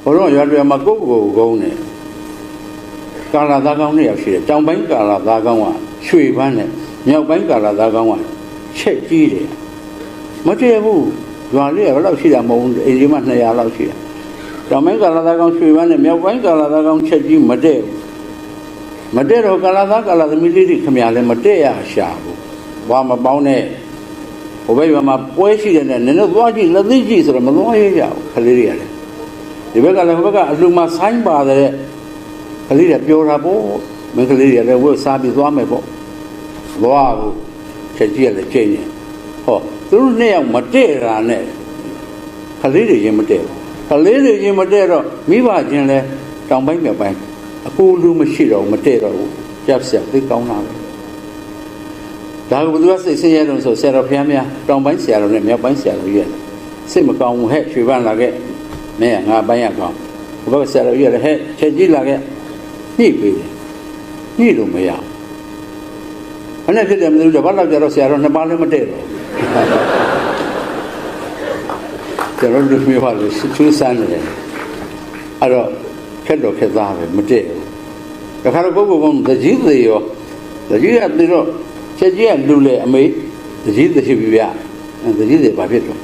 ဟိုတော့ရွာတွေမှာကိုကုန်းနဲ့ကာလာသားကောင်းနဲ့ရောက်ရှိတယ်တောင်ပိုင်းကာလာသားကောင်းကရွှေပန်းနဲ့မြောက်ပိုင်းကာလာသားကောင်းကချက်ကြီးတယ်မတည့်ဘူးရွာလေးကဘယ်လောက်ရှိတာမဟုတ်ဘူးအိမ်ကြီးမှ200လောက်ရှိတယ်တောင်ပိုင်းကာလာသားကောင်းရွှေပန်းနဲ့မြောက်ပိုင်းကာလာသားကောင်းချက်ကြီးမတည့်တော့ကာလာသားကာလာသမီးလေးတွေခမရလဲမတည့်ရရှာဘူးဘာမပေါင်းနဲ့ဟိုဘက်ရွာမှာပွဲရှိတယ်နဲ့နင်တို့သွားကြည့်လက်သိကြည့်ဆိုတော့မသွားရကြဘူးခလေးတွေရတယ်ဒီဘက်ကလည်းဟိုဘက်ကအလှမှာဆိုင်းပါတယ်ကလေးတွေပြောတာပေါ့မင်းကလေးတွေလည်းဝတ်စားပြီးသွားမယ်ပေါ့သွားဘူးချက်ကြီးရတယ်ချိန်နေဟောသူတို့နှစ်ယောက်မတည့်တာနဲ့ကလေးတွေရင်မတည့်ဘူးကလေးတွေရင်မတည့်တော့မိဘချင်းလဲတောင်ပိုင်းမြောက်ပိုင်းအကူလူမရှိတော့မတည့်တော့ဘူးကြောက်ဆက်သိကောင်းတာပဲဒါကဘယ်သူကစိတ်ဆင်းရဲတော့ဆိုဆရာတော်ဖျားများတောင်ပိုင်းဆရာတော်နဲ့မြောက်ပိုင်းဆရာတော်ရဲ့စိတ်မကောင်းဘူးဟဲ့ရွှေပန်းလာခဲ့မင်းကငါပိုင်းရကောင်းဘုရားဆရာတော်ရဲ့ဟဲ့ချက်ကြီးလာခဲ့ညှိပေးတယ်ညှိလို့မရဘယ်နဲ့ဖြစ်တယ်မသိဘူးတော့ဘာလို့ကြတော့ဆရာတော်နှစ်ပါးလည်းမတည့်တော့ကျွန်တော်တို့မျိုးပါလို့ချူးစမ်းနေတယ်အဲ့တော့ခက်တော့ခက်သားပဲမတည့်ဘူးတခါတော့ပုဂ္ဂိုလ်ကတကြီးသေးရောတကြီးကသေးတော့ချက်ကြီးကလူလေအမေတကြီးသေးပြီဗျတကြီးသေးဘာဖြစ်တော့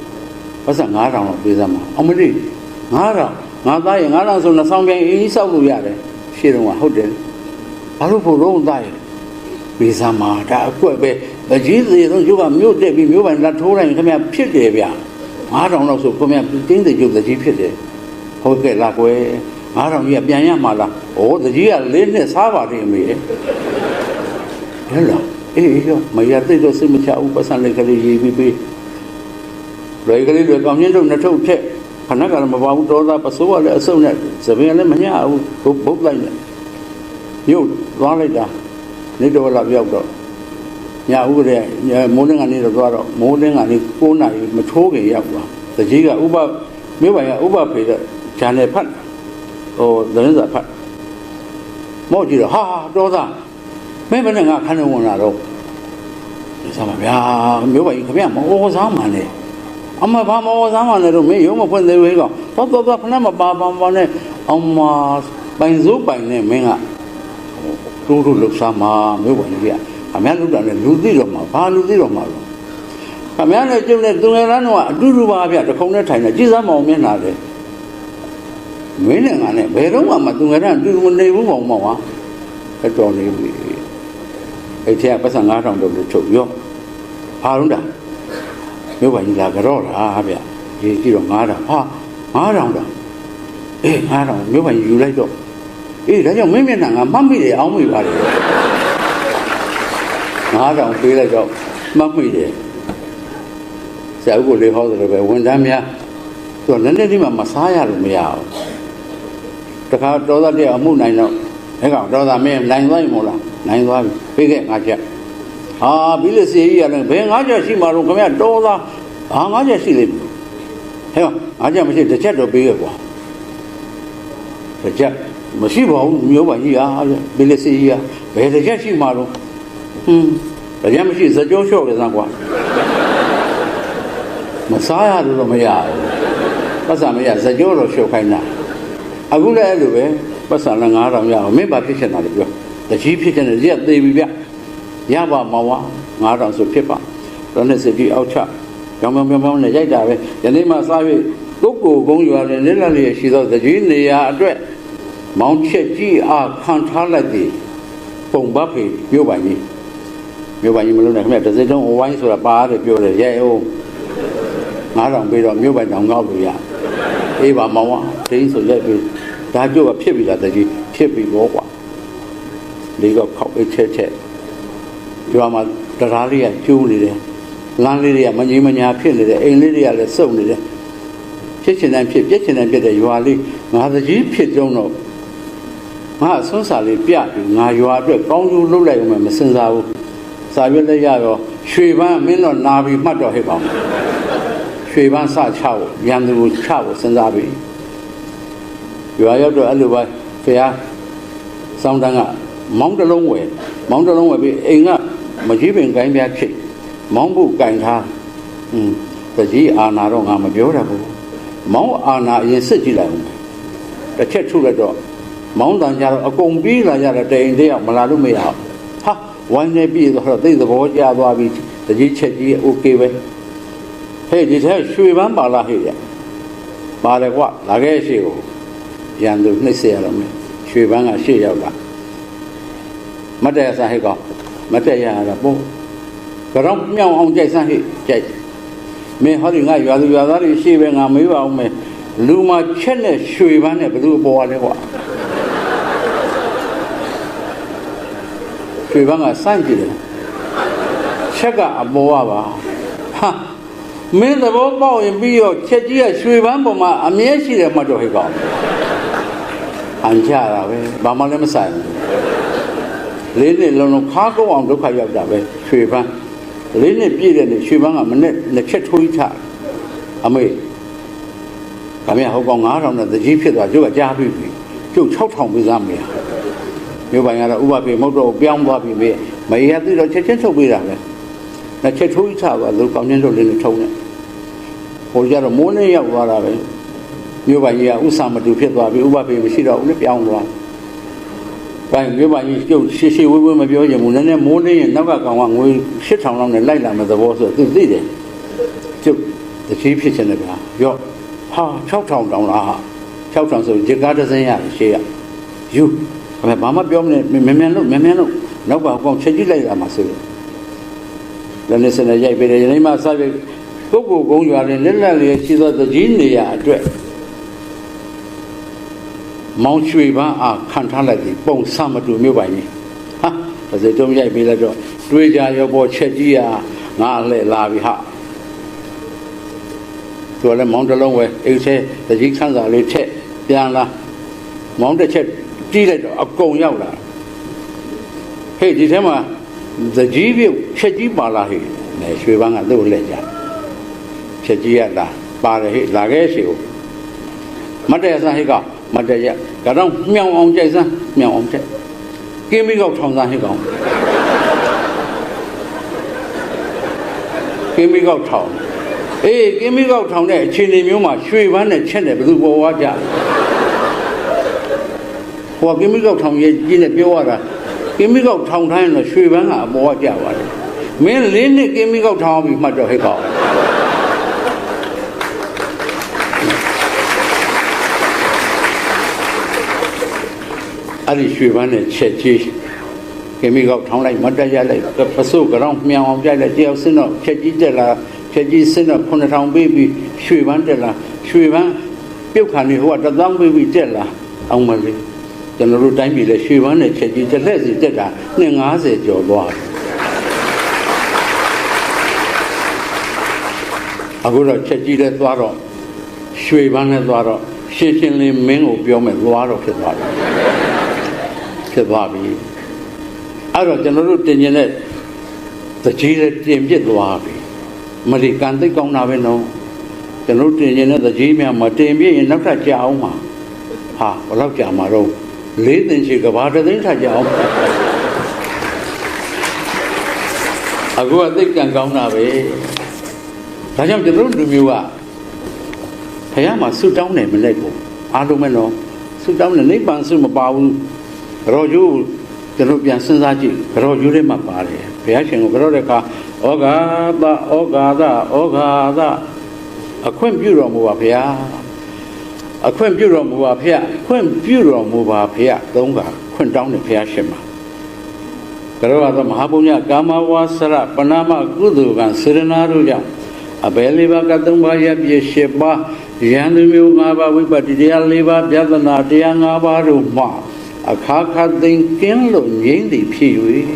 ပတ်စံ9000လောက်ပေးစမ်းပါအမလေး9000ငါသားရင်9000ဆို2000ပြန်အင်းဆောက်လို့ရတယ်ရှင်းတော့ဟုတ်တယ်ဘာလို့ဖို့လုံးသားရင်ပေးစမ်းပါဒါအကွက်ပဲတကြီးသေးတော့ကျုပ်ကမြို့တက်ပြီးမြို့ပိုင်လက်ထိုးတိုင်းခင်ဗျဖြစ်တယ်ဗျ9000လောက်ဆိုခင်ဗျတင်းသေးကျုပ်တကြီးဖြစ်တယ်ဟုတ်ကဲ့လားကွယ်9000ကြီးကပြန်ရမှာလားဩတကြီးက4နှစ်စားပါတယ်အမေဟဲ့လားအေးရောမရသိတော့စိတ်မချဘူးပတ်စံလေးကလေးရေးပြီးပေးလွယ်ကလေးတွေကောင်းချင်းတို့နှစ်ထုပ်ထက်ခဏကလည်းမပါဘူးတော်သားပစိုးကလည်းအစုံနဲ့သပင်ကလည်းမညဘူးဘုတ်လိုက်နဲ့မြို့သွားလိုက်တာနေတော့လာပြောက်တော့ညဥကတဲ့မိုးလင်းကနေတော့သွားတော့မိုးလင်းကနေ9နာရီမထိုးခင်ရောက်သွားတကြီးကဥပမြို့ပိုင်ကဥပဖေတဲ့ဂျန်နယ်ဖတ်ဟိုသတင်းစာဖတ်မော့ကြည့်တော့ဟာတော်သားမင်းမနဲ့ငါခန်းနေဝင်လာတော့စားပါဗျာမြို့ပိုင်ခင်ဗျမဟောစားမှန်းနဲ့အမဘာမောစားမှန်းနဲ့တော့မင်းရုံးမဖွင့်သေးဘူးကောင်တော့ခဏမပါနဲ့အောင်မပိုင်စိုးပိုင်နဲ့မင်းကတိုးလှုပ်ရှားမှာမြို့ပိုင်ကြီးကအများလူတာနဲ့လူသိတော့မှာဘာလူသိတော့မှာလို့အများနဲ့ကျုပ်နဲ့သူငယ်သားတို့ကအတူတူပါဗျတခုံနဲ့ထိုင်နေကြည်စားမောင်မျက်နှာလေမင်းနဲ့ငါနဲ့ဘယ်တော့မှသူငယ်သားတူမနေဘူးမောင်ဟာအတော်နေပြီအဲ့ထက်ပတ်စံ9000တော့လို့ချုပ်ရောဘာလို့တာမြို့ပိုင်ကြီးလာကြတော့လားဗျရေးကြည့်တော့9000ဟာ9000တော့အေး9000မြို့ပိုင်ယူလိုက်တော့အေးဒါကြောင့်မင်းမျက်နှာငါမှတ်မိတယ်အောင်းမိပါတယ်9000ပေးလိုက်တော့မှတ်မိတယ်ဆရာဦးကိုလေးဟောတယ်ပဲဝန်ထမ်းများသူကလည်းဒီမှာမစားရလို့မရဘူးတခါတော်သားတဲ့အမှုနိုင်တော့အဲကောင်တော်သားမင်းနိုင်သွားပြီမို့လားနိုင်သွားပြီပေးခဲ့5ချက်ဟာပြီးလို့စီကြီးရတယ်ဘယ်5ချက်ရှိမှာတော့ခင်ဗျတော်သားဟာ5ချက်ရှိလိမ့်မယ်ဟဲ့5ချက်မရှိတစ်ချက်တော့ပေးခဲ့ကွာတစ်ချက်မရှိပါဘူးမျိုးပါကြီးဟာပြီးလို့စီကြီးကဘယ်တစ်ချက်ရှိမှာတော့တစ်ချက်မရှိစကြောလျှော့ကြစမ်းကွာမစားရလို့တော့မရဘူးပတ်စံမရစကြောတော့လျှော့ခိုင်းတာအခုလည်းအဲ့လိုပဲပတ်စံလည်း9000ရအောင်မင်းဘာဖြစ်ချင်တာလဲပြောတကြီးဖြစ်ချင်တယ်ရက်သေးပြီဗျရပါမောင်ဝါ9000ဆိုဖြစ်ပါတော့နဲ့စတိအောက်ချကြောင်ပြောင်းနဲ့ရိုက်တာပဲယနေ့မှစားပြီးကိုကုန်းရွာနဲ့လက်လက်လေးရှိသောတကြီးနေရာအတွက်မောင်ချက်ကြီးအားခံထားလိုက်သည်ပုံဘဖေမြို့ပိုင်ကြီးမလို့နဲ့ခင်ဗျတစ်စိတ်လုံးအဝိုင်းဆိုတာပါရတယ်ပြောတယ်ရဲအောင်9000ပေးတော့မြို့ပိုင်တောင်ငေါ့လို့ရအေးပါမောင်ဝါဒိန်းဆိုရိုက်ပြီးဒါကြို့ကဖြစ်ပြီလားတကြီးဖြစ်ပြီဘောကွာလေးတော့ခောက်အိတ်ချက်ကျွာမှာတရားလေးကကျိုးနေတယ်လမ်းလေးတွေကမငြိမ်မညာဖြစ်နေတယ်အိမ်လေးတွေကလည်းစုပ်နေတယ်ဖြစ်ချင်တိုင်းဖြစ်ပြက်ချင်တိုင်းပြက်တဲ့ရွာလေးငါတကြီးဖြစ်ကြုံတော့ငါအစွန်းစာလေးပြပြီးငါရွာအတွက်ကောင်းကျိုးလုပ်လိုက်အောင်မစင်စားဘူးစာရွက်လည်းရရောရွှေပန်းမင်းတော့နာပြီးမှတ်တော့ဟဲ့ကောင်ရွှေပန်းစချဖို့ရန်သူကိုချဖို့စဉ်းစားပြီးရွာရောက်တော့အဲ့လိုပဲဖះစောင်းတန်းကမောင်းတစ်လုံးဝယ်ပြီးအိမ်ကမကြီးပင်ကိုင်းပြချိတ်မောင်းဖို့ကင်ထားတကြီးအာနာတော့ငါမပြောတတ်ဘူးမောင်းအာနာအရင်စစ်ကြည့်လိုက်ဦး တစ်ချက်ထုလိုက်တော့မောင်းတန်ကြတော့အကုန်ပြီးလာကြတဲ့တိန်တယောက်မလာလို့မရအောင်ဟာဝိုင်းနေပြီးတော့သိသဘောကျသွားပြီတကြီးချက်ကြီးโอเคပဲဟဲ့ဒီထဲရွှေပန်းပါလားဟဲ့ရပါတယ်ကွာလာခဲ့ရှိကိုရန်သူနှိမ့်ဆက်ရတော့မယ်ရွှေပန်းကရှေ့ရောက်လာမတ်တဲ့ဆန်းဟဲ့ကောင်မတ်တဲ့ရတာပေါ့ကြောင်မြောင်အောင်ကြိုက်ဆန်းဟဲ့ကြိုက်မင်းဟောဒီငါရွာသူရွာသားတွေရှေ့ပဲငါမေးပါအောင်မယ်လူမှာချက်နဲ့ရွှေပန်းနဲ့ဘယ်သူအပေါ်ရလဲကွာရွှေပန်းကစန့်ကြည့်တယ်ချက်ကအပေါ်ရပါဟာမင်းသဘောပေါက်ရင်ပြီးတော့ချက်ကြီးကရွှေပန်းပေါ်မှာအမြဲရှိတယ်မှတ်တော့ဟဲ့ကောင်အန်ကြတာပဲဘာမှလည်းမဆိုင်ဘူးလေးနှစ်လုံးလုံးခါကုန်းအောင်ဒုက္ခရောက်တာပဲရွှေပန်းလေးနှစ်ပြည့်တဲ့နေ့ရွှေပန်းကမနဲ့နှစ်ချက်ထိုးချအမေခမရဟောကောင်9000နဲ့တကြီးဖြစ်သွားကျုပ်ကကြားပြီးပြီကျုပ်6000ပေးစားမေးမြို့ပိုင်ကတော့ဥပပေမဟုတ်တော့ပြောင်းသွားပြီမေးမရသေးတော့ချက်ချင်းထုတ်ပေးတာပဲနှစ်ချက်ထိုးချသွားလို့ကောင်းချင်းတို့လေးနဲ့ထုံးနေဟိုကြတော့မိုးနေရောက်သွားတာပဲမြို့ပိုင်ကြီးကဥစ္စာမတူဖြစ်သွားပြီဥပပေမရှိတော့ဘူးလေပြောင်းသွားဘိုင်မြို့ပိုင်ကြီးကျုပ်ရှေ့ရှေ့ဝေးဝေးမပြောချင်ဘူးနည်းနည်းမိုးနေရင်နောက်ကကောင်ကငွေ8000လောက်နဲ့လိုက်လာမယ်သဘောဆိုသူသိတယ်ကျုပ်တကြီးဖြစ်ချင်တယ်ဗျာရော့ဟာ6000တောင်းလားဟာ6000ဆိုဂျကားတစ်စင်းရရှေ့ရယူဘာမှပြောမနေမြန်လို့နောက်ကကောင်ချက်ကြည့်လိုက်လာမှာဆိုလည်းလည်းစနေရိုက်ပေးတယ်ရင်းမစားပြီးပုဂ္ဂိုလ်ကုန်းရွာတွင်လက်လက်လေးရှိသောတကြီးနေရာအတွက်မောင်ရွှေပန်းအားခံထားလိုက်သည်ပုံစမတူမျိုးပိုင်ကြီးဟာဒါဆိုတုံးရိုက်ပေးလိုက်တော့တွေးကြရောပေါ်ချက်ကြီးဟာငါလှည့်လာပြီဟာသူလည်းမောင်တလုံးဝဲအိတ်ဆဲတကြီးခန်းစာလေးထက်ပြန်လာမောင်တစ်ချက်တီးလိုက်တော့အကုန်ရောက်လာဟေ့ဒီထဲမှာတကြီးပြုတ်ချက်ကြီးပါလာဟေ့ရွှေပန်းကသူ့လက်ကြချက်ကြီးရလာပါတယ်ဟေ့လာခဲ့ရှိကိုမတ်တဲ့ဆန်းဟေ့ကမတ်တဲ့ရကတော့မြောင်အောင်ကြိုက်စမ်းမြောင်အောင်ကြိုက်ကင်းပြီးတော့ထောင်စမ်းဟေ့ကောင်ကင်းပြီးတော့ထောင်အေးကင်းပြီးတော့ထောင်တဲ့အခြေအနေမျိုးမှာရွှေပန်းနဲ့ချက်နဲ့ဘယ်သူပေါ်သွားကြဟိုကင်းပြီးတော့ထောင်ရဲ့ကြီးနဲ့ပြောရတာကင်းပြီးတော့ထောင်ထိုင်းတော့ရွှေပန်းကအပေါ်ကြပါတယ်မင်း၄နှစ်ကင်းပြီးတော့ထောင်ပြီးမှတ်တော့ဟဲ့ကောင်အဲ့ဒီရွှေပန်းနဲ့ချက်ကြီးကင်းပြီးတော့ထောင်လိုက်မတ်တရလိုက်ပစိုးကြောင်မြောင်အောင်ကြိုက်လိုက်တယောက်စင်းတော့ချက်ကြီးတက်လာချက်ကြီးစင်းတော့9000ပေးပြီးရွှေပန်းတက်လာရွှေပန်းပြုတ်ခါနေဟိုက1000ပေးပြီးတက်လာအောင်မလေးကျွန်တော်တို့တိုင်းပြည်လဲရွှေပန်းနဲ့ချက်ကြီးတစ်လက်စီတက်တာ250ကျော်သွားတယ်အခုတော့ချက်ကြီးလဲသွားတော့ရွှေပန်းနဲ့သွားတော့ရှင်းရှင်းလေးမင်းကိုပြောမယ်သွားတော့ဖြစ်သွားပြီအဲ့တော့ကျွန်တော်တို့တင်ကျင်တဲ့တကြီးလဲတင်ပြစ်သွားပြီမလီကန်သိကောင်းတာပဲနော်ကျွန်တော်တင်ကျင်တဲ့တကြီးများမတင်ပြရင်နောက်ထပ်ကြာအောင်မှာဟာဘယ်လောက်ကြာမှာတော့4သိန်းချီကဘာတသိန်းထပ်ကြာအောင်အခုကသိကံကောင်းတာပဲဒါကြောင့်ကျွန်တော်တို့လူမျိုးကဖခင်မှာဆုတောင်းတယ်မလိုက်ဘူးအားလုံးပဲနော်ဆုတောင်းတယ်နိဗ္ဗာန်ဆုမပါဘူးကြောကျိုးကျွန်တော်ပြန်စဉ်းစားကြည့်ကြောကျိုးလေးမှပါတယ်ဘုရားရှင်ကိုကြောတဲ့အခါဩဃာသအခွင့်ပြုတော်မူပါဘုရားအခွင့်ပြုတော်မူပါဘုရားခွင့်ပြုတော်မူပါဘုရားသုံးခါခွင့်တောင်းတယ်ဘုရားရှင်မှာကြောကတော့မဟာပုညကာမဝါစရပဏမကုသိုလ်ကံစေရနာတို့ကြောင့်အဘယ်လေးပါးကသုံးပါးရပြည့်၈ပါးယန္တုမျိုး၅ပါးဝိပတ္တိတရား၄ပါးပြဿနာတရား၅ပါးတို့မှအခါခါသိင်ကင်းလို့ငြိမ့်သည်ဖြစ်၍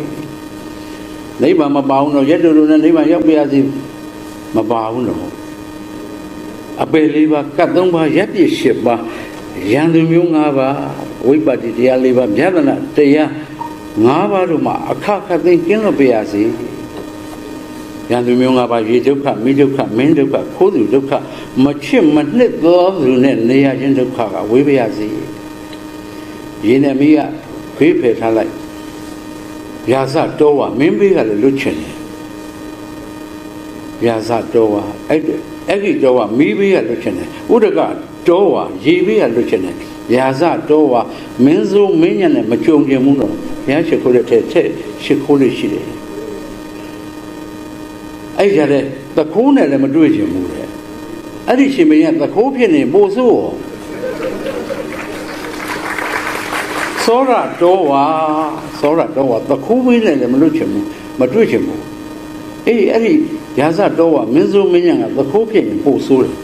နိဗ္ဗာန်မပါဘူးတော့ရတ္တလူနဲ့နိဗ္ဗာန်ရောက်ပြရစီမပါဘူးတော့အပေလေးပါးကတ်၃ပါးရပ်ပြည့်၈ပါးယန္တုမျိုး၅ပါးဝိပတ္တိတရား၄ပါးပြဿနာတရား၅ပါးတို့မှအခါခါသိင်ကင်းလို့ပြရစီယန္တုမျိုး၅ပါးရေဒုက္ခမိဒုက္ခမင်းဒုက္ခခိုးသူဒုက္ခမချစ်မနှစ်သောသူနဲ့နေရခြင်းဒုက္ခကဝေးပြရစီရင်းနဲ့မိကဖေးဖယ်ထားလိုက်ရာဇတောဝမင်းဘေးကလည်းလွတ်ချင်တယ်ရာဇတောဝအဲ့ဒီတောဝမီးဘေးကလွတ်ချင်တယ်ဥဒကတောဝရေဘေးကလွတ်ချင်တယ် ရာဇတော်ဝါမင်းစိုးမင်းညံနဲ့မကြုံကြမှုတော့ဘုရားရှိခိုးတဲ့ထဲရှိခိုးလေးရှိတယ်အဲ့ကြတဲ့သခိုးနဲ့လည်းမတွေ့ချင်ဘူးလေအဲ့ဒီရှင်မင်းကသခိုးဖြစ်နေပို့ဆိုးစောရတော်ဝါသခိုးမင်းနဲ့လည်းမတွေ့ချင်ဘူးအဲ့ဒီရာဇတော်ဝါမင်းစိုးမင်းညံကသခိုးဖြစ်ရင်ပို့ဆိုးတယ်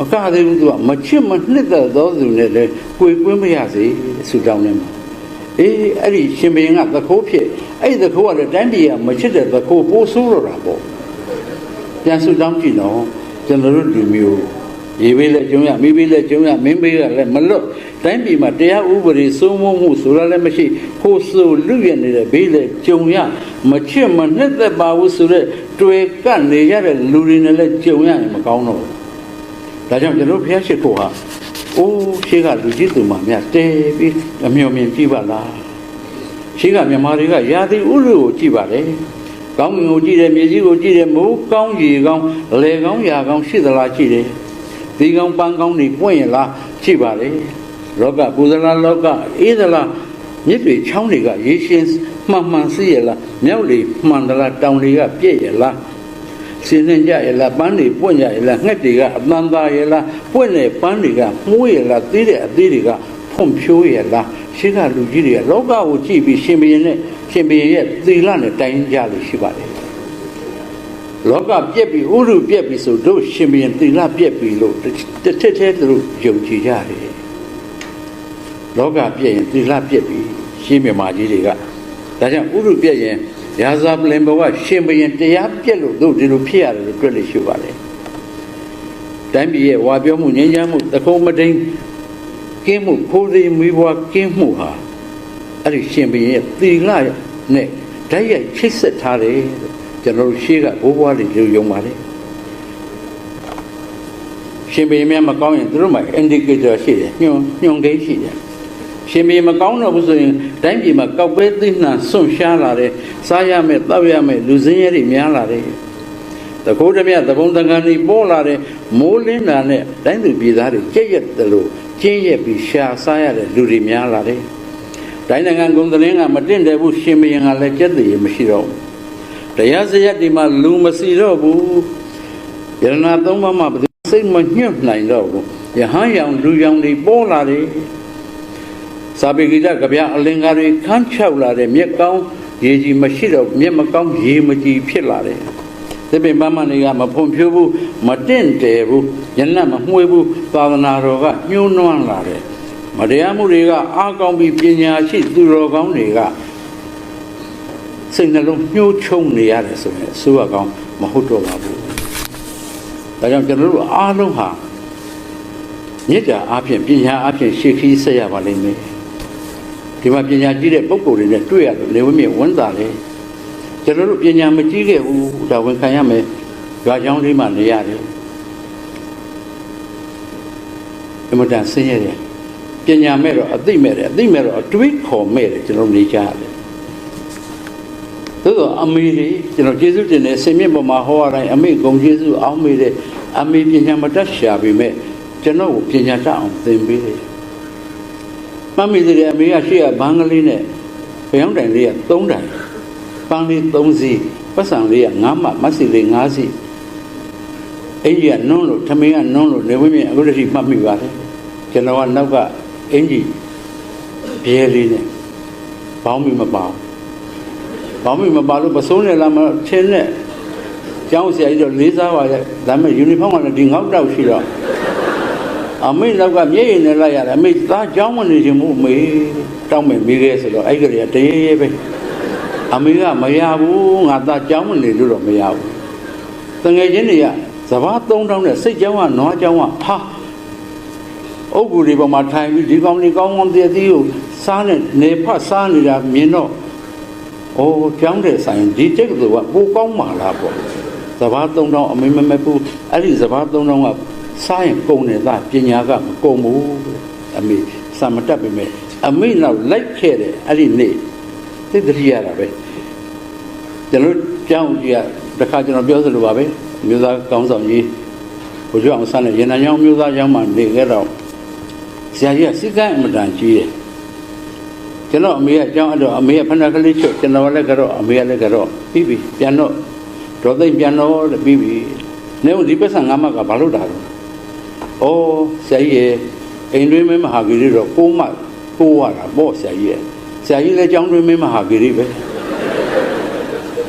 အကားသေးဘူးသူကမချစ်မနှစ်သက်သောသူနဲ့လည်းကိုယ်ကွင်းမရစေဆူတောင်းနေမှာအဲ့ဒီရှင်ဘရင်ကသခိုးဖြစ်အဲ့သခိုးကလည်းတိုင်းပြည်ကမချစ်တဲ့သခိုးပိုးဆိုးတော့တာပေါ့ပြန်ဆူတောင်းကြည့်တော့ကျွန်တော်တို့လူမျိုးရေဘေးလည်းကျုံရမိဘေးလည်းကျုံရမင်းဘေးကလည်းမလွတ်တိုင်းပြည်မှာတရားဥပဒေစိုးမိုးမှုဆိုတာလည်းမရှိခိုးဆိုးလူရနေတဲ့ဘေးလည်းကျုံရမချစ်မနှစ်သက်ပါဘူးဆိုတဲ့တွေ့ကပ်နေရတဲ့လူတွေနဲ့လည်းကျုံရရင်မကောင်းတော့ဒါကြောင့်ကျွန်တော်ဘုရားရှိခိုးဟာအိုးရှိကလူကြီးသူမှများတဲပြီးအမျှော်မြင်ကြည့်ပါလားရှိကမြန်မာတွေကရာသီဥတုကိုကြည့်ပါလေကောင်းကင်ကိုကြည့်တယ်မြေကြီးကိုကြည့်တယ်မိုးကောင်းရေကောင်းလေကောင်းရာကောင်းရှိသလားကြည့်တယ်ဒီကောင်းပန်းကောင်းတွေပွင့်ရလားကြည့်ပါလေလောကပူဇလားလောကအေးသလားမြစ်တွေချောင်းတွေကရေရှင်မှန်စီးရလားမြောက်တွေမှန်သလားတောင်တွေကပြည့်ရလားစင်းနေကြရလားပန်းတွေပွင့်ကြရလားငှက်တွေကအတန်သားရလားပွင့်တဲ့ပန်းတွေကမှုရလားသေးတဲ့အသေးတွေကဖွံ့ဖြိုးရလားရှိကလူကြီးတွေကလောကကိုကြည့်ပြီးရှင်ဘုရင်ရဲ့သီလနဲ့တိုင်ကြလို့ရှိပါတယ်လောကပြက်ပြီးဥရုပြက်ပြီးဆိုတို့ရှင်ဘုရင်သီလပြက်ပြီးလို့တစ်ထက်သူတို့ယုံကြည်ကြတယ်လောကပြက်ရင်သီလပြက်ပြီးရှင်းမြမာကြီးတွေကဒါကြောင့်ဥရုပြက်ရင်ရာဇပလင်ဘဝရှင်ဘုရင်တရားပြက်လို့တို့ဒီလိုဖြစ်ရတယ်လို့တွေ့လို့ရှိပါတယ်တိုင်းပြည်ရဲ့ဝါပြောမှုငြိမ်းချမ်းမှုတကုံမတိန်ကင်းမှုခိုးသေးမီးဘွားကင်းမှုဟာအဲ့ဒီရှင်ဘုရင်ရဲ့သီလနဲ့ဓာတ်ရိုက်ချိတ်ဆက်ထားတယ်ကျွန်တော်တို့ရှေ့ကဘိုးဘွားတွေလူယုံပါတယ်ရှင်ဘုရင်များမကောင်းရင်သူတို့မှာ indicator ရှိတယ်ညွှန်ကိန်းရှိတယ်ရှင်ဘုရင်မကောင်းတော့ဘူးဆိုရင်တိုင်းပြည်မှာကောက်ပဲသိနှံဆွန့်ရှားလာတယ်စားရမယ်တောက်ရမယ်လူစင်းရဲတွေများလာတယ်တခိုးတမြသဘုံတန်ကန်တွေပေါ်လာတယ်မိုးလင်းတာနဲ့တိုင်းသူပြည်သားတွေကြက်ရက်တယ်လို့ကျင်းရက်ပြီးရှာစားရတဲ့လူတွေများလာတယ်တိုင်းနိုင်ငံကုန်သလင်းကမတင့်တယ်ဘူးရှင်ဘုရင်ကလည်းကြက်တည်မရှိတော့ဘူးတရားစရက်ဒီမှာလူမစီတော့ဘူးယရနာသုံးပါးမှာဘယ်သူစိတ်မညှို့နိုင်တော့ဘူးယဟန်ရောင်လူရောင်တွေပေါ်လာတယ်စာပေကိစ္စကဗျာအလင်္ကာတွေခန်းချောက်လာတဲ့မြက်ကောင်းရေကြီးမရှိတော့မြက်မကောင်းရေမကြီးဖြစ်လာတယ်သစ်ပင်ပန်းမတွေကမဖွံ့ဖြိုးဘူးမတင့်တယ်ဘူးယနတ်မမှွေးဘူးသာသနာတော်ကညှိုးနွမ်းလာတယ်မတရားမှုတွေကအားကောင်းပြီးပညာရှိသူတော်ကောင်းတွေကစိတ်နှလုံးညှိုးချုံနေရတယ်ဆိုရင်အစိုးရကောင်းမဟုတ်တော့ပါဘူးဒါကြောင့်ကျွန်တော်တို့အားလုံးဟာမြစ်တာအပြင်ပညာအပြင်ရှေ့ခီးဆက်ရပါလိမ့်မယ်ဒီမှာပညာကြီးတဲ့ပုဂ္ဂိုလ်တွေနဲ့တွေ့ရတယ်လေဝင်းမြဝန်တာလေကျွန်တော်တို့ပညာမကြီးခဲ့ဘူးဒါဝန်ခံရမယ်ရွာချောင်းလေးမှာနေရတယ်အမတန်ဆင်းရဲတယ်ပညာမဲ့တော့အသိမဲ့တယ်အသိမဲ့တော့အတွေးခေါ်မဲ့တယ်ကျွန်တော်နေကြရတယ်သို့တော့အမေတွေကျွန်တော်ကျေးဇူးတင်တယ်ဆင်မြင့်ပေါ်မှာဟောရတိုင်းအမေဂုံကျေးဇူးအောင်းမေတယ်အမေပညာမတတ်ရှာပေမဲ့ကျွန်တော်ကိုပညာတတ်အောင်သင်ပေးတယ်မမေတွေအမေကရှိရဘန်းကလေးနဲ့ပြောင်းတိုင်လေးက3တိုင်ပန်းလေး3စီးပတ်စံလေးက9မှမတ်စီလေး5စီးအင်ကြီးကနုံးလို့ထမင်းကနုံးလို့နေဝင်းမြအခုတည်းမှတ်မိပါတယ်ကျွန်တော်ကနောက်ကအင်ကြီးပြဲလေးနဲ့ဘောင်းမိမပါဘာမှမပါလို့မစိုးနဲ့လားမချင်းနဲ့ကျောင်းဆရာကြီးတော့လေးစားပါရဲ့ဒါပေမဲ့ယူနီဖောင်းကလည်းဒီငေါက်တောက်ရှိတော့အမေနောက်ကမျက်ရည်နဲ့လိုက်ရတယ်အမေသားကျောင်းမနေချင်ဘူးအမေတောင်းမယ်မိခဲ့ဆိုတော့အဲ့ကလေးကတရေရေပဲအမေကမရဘူးငါသားကျောင်းမနေလို့တော့မရဘူးတငယ်ချင်းတွေကစဘာ3000နဲ့စိတ်ကျောင်းကနွားကျောင်းကဟာအုပ်ကူတွေပေါ်မှာထိုင်ပြီးဒီကောင်လေးကောင်းကောင်းတည်တည်ကိုစားနဲ့နေဖတ်စားနေတာမြင်တော့အိုးကျောင်းတဲ့ဆိုင်ဒီတက်ကကပိုကောင်းမှာလားပေါ့စဘာ3000အမေမမဲ့ဘူးအဲ့ဒီစဘာ3000ကစားရင်ကုန်တယ်သားပညာကမကုန်ဘူးအမေစာမတက်ပေမဲ့အမေနောက်လိုက်ခဲ့တယ်အဲ့ဒီနေ့သိတရိရတာပဲကျွန်တော်ကျောင်းကြီးကတခါကျွန်တော်ပြောသလိုပါပဲမျိုးသားကောင်းဆောင်ကြီးဘုရားအောင်ဆန်းနဲ့ရန်နာကျောင်းမျိုးသားကျောင်းမှာနေခဲ့တော့ ဆရာကြီးကစိတ်ကအမတန်ကြီးတယ်ကျွန်တော်အမေကအကြောင်းအဲ့တော့အမေကဖဏကလေးချွတ်ကျွန်တော်လည်းကတော့အမေကလည်းကတော့ပြီးပြီပြန်တော့ဒေါ်သိမ့်ပြန်တော့တဲ့ပြီးပြီနေဦးဒီပတ်စံငါမကဘာလို့တာလဲဩဆရာကြီးရဲ့အိမ်တွင်းမမဟာဂီရီတော့ကိုမကိုရတာပေါ့ဆရာကြီးရဲ့ဆရာကြီးလည်းကျောင်းတွင်းမဟာဂီရီပဲ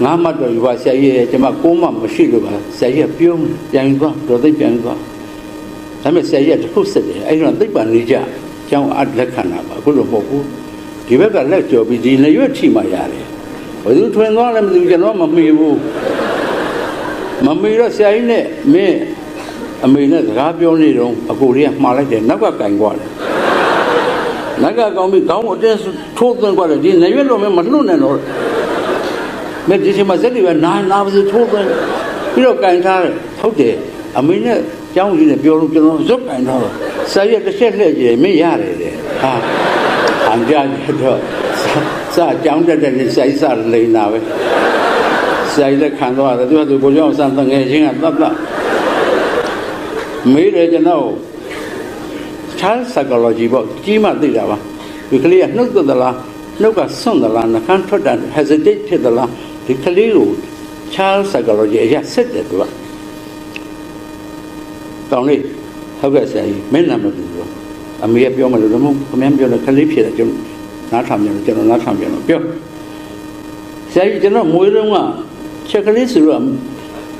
ငါမတော့ယူပါဆရာကြီးရဲ့ကျွန်မကိုမမရှိလို့ပါဆရာကြီးကပြုံးပြန်သွားဒေါ်သိမ့်ပြန်သွားဒါပေမဲ့ဆရာကြီးကတစ်ခုစစ်တယ်အဲ့တော့သိပ္ပံနေကြကျောင်းအပ်လက်ခံတာပါအခုလိုမဟုတ်ဘူးဒီဘက်ကလက်ကြော်ပြီးဒီလက်ရွက်ထိမှရတယ်ဘယ်သူထွင်သွားလဲမသိဘူးကျွန်တော်မမေ့ဘူးမမေ့တော့ဆရာကြီးနဲ့မင်းအမေနဲ့စကားပြောနေတော့အကိုလေးကမှားလိုက်တယ်နောက်ကကင်သွားတယ်နောက်ကကောင်းပြီးခေါင်းအတင်းထိုးသွင်းသွားတယ်ဒီလက်ရွက်တော့မလွတ်နဲ့တော့မင်းဒီချိန်မှာစက်တွေပဲနာပါစေထိုးသွင်းပြီးတော့ကင်ထားတယ်ဟုတ်တယ်အမေနဲ့ကျောင်းကြီးနဲ့ပြောလို့ကျွန်တော်ဇွတ်ကင်ထားတော့ဆရာကြီးတစ်ချက်လှည့်ကြည့်မင်းရတယ်တဲ့ဟာအန်ကြတော့စကြောင်းတက်တဲ့ဆရာကြီးစလိန်တာပဲဆရာကြီးလည်းခံသွားတယ်သူကသူကိုကြောင့်စံတငယ်ချင်းကတတ်မေးတယ်ကျွန်တော် child psychology ပေါ့ကြီးမှသိတာပါဒီကလေးကနှုတ်သက်သလားနှုတ်ကဆွန့်သလားနှာခမ်းထွက်တာ hesitate ဖြစ်သလားဒီကလေးကို child psychology အရာစစ်တယ်သူကတောင်းလေးဟုတ်ကဲ့ဆရာကြီးမင်းနာမည်ပြောအမေကပြောမလို့တော့ခမင်းပြောတယ်ကလေးဖြစ်တယ်ကျွန်တော်နားထောင်ပြန်ကျွန်တော်နားထောင်ပြန်ပြောဆရာကြီးကျွန်တော်မွေးတော့ကချက်ကလေးဆိုတော့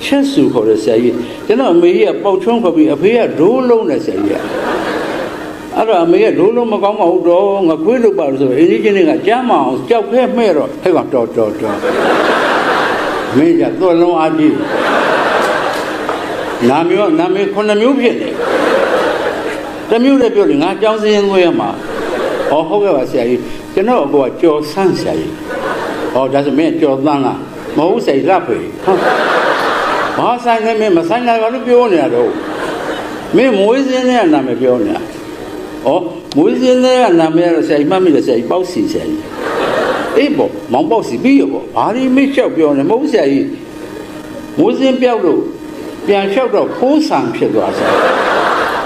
ချက်စုခေါ်တယ်ဆရာကြီးကျွန်တော်အမေကြီးကပေါက်ချွန်းခေါ်ပြီးအဖေကဒိုးလုံးတယ်ဆရာကြီးကအဲ့တော့အမေကဒိုးလုံးမကောင်းမဟုတ်တော့ငါခွေးလို့ပါလို့ဆိုအင်းကြီးချင်းကကြားမအောင်ကြောက်ခဲမဲ့တော့ဟဲ့ကတော်မင်းကသွလုံးအားကြီးနာမည်9မျိုးဖြစ်တယ်တမျိုးလည်းပြောတယ်ငါကြောင်းစင်းသွေးရမှာဟုတ်ကဲ့ပါဆရာကြီးကျွန်တော်အကိုကကြော်ဆန်းဆရာကြီးဒါဆိုမင်းကြော်သန်းလားမဟုတ်ဆရာကြီးလက်ဖေဘာဆိုင်နေမင်းမဆိုင်နိုင်ပါလို့ပြောနေတာတော့မင်းမွေးစင်းတဲ့နာမည်ပြောနေတာမွေးစင်းတဲ့နာမည်တော့ဆရာကြီးမှတ်မိတယ်ဆရာကြီးပေါ့စီဆရာကြီးအေးပေါ့မောင်ပေါ့စီပြီးရောပေါ့ဘာဒီမိတ်လျှောက်ပြောနေမဟုတ်ဆရာကြီးမွေးစင်းပြောက်လို့ပြန်လျှောက်တော့ဖိုးဆံဖြစ်သွားဆရာ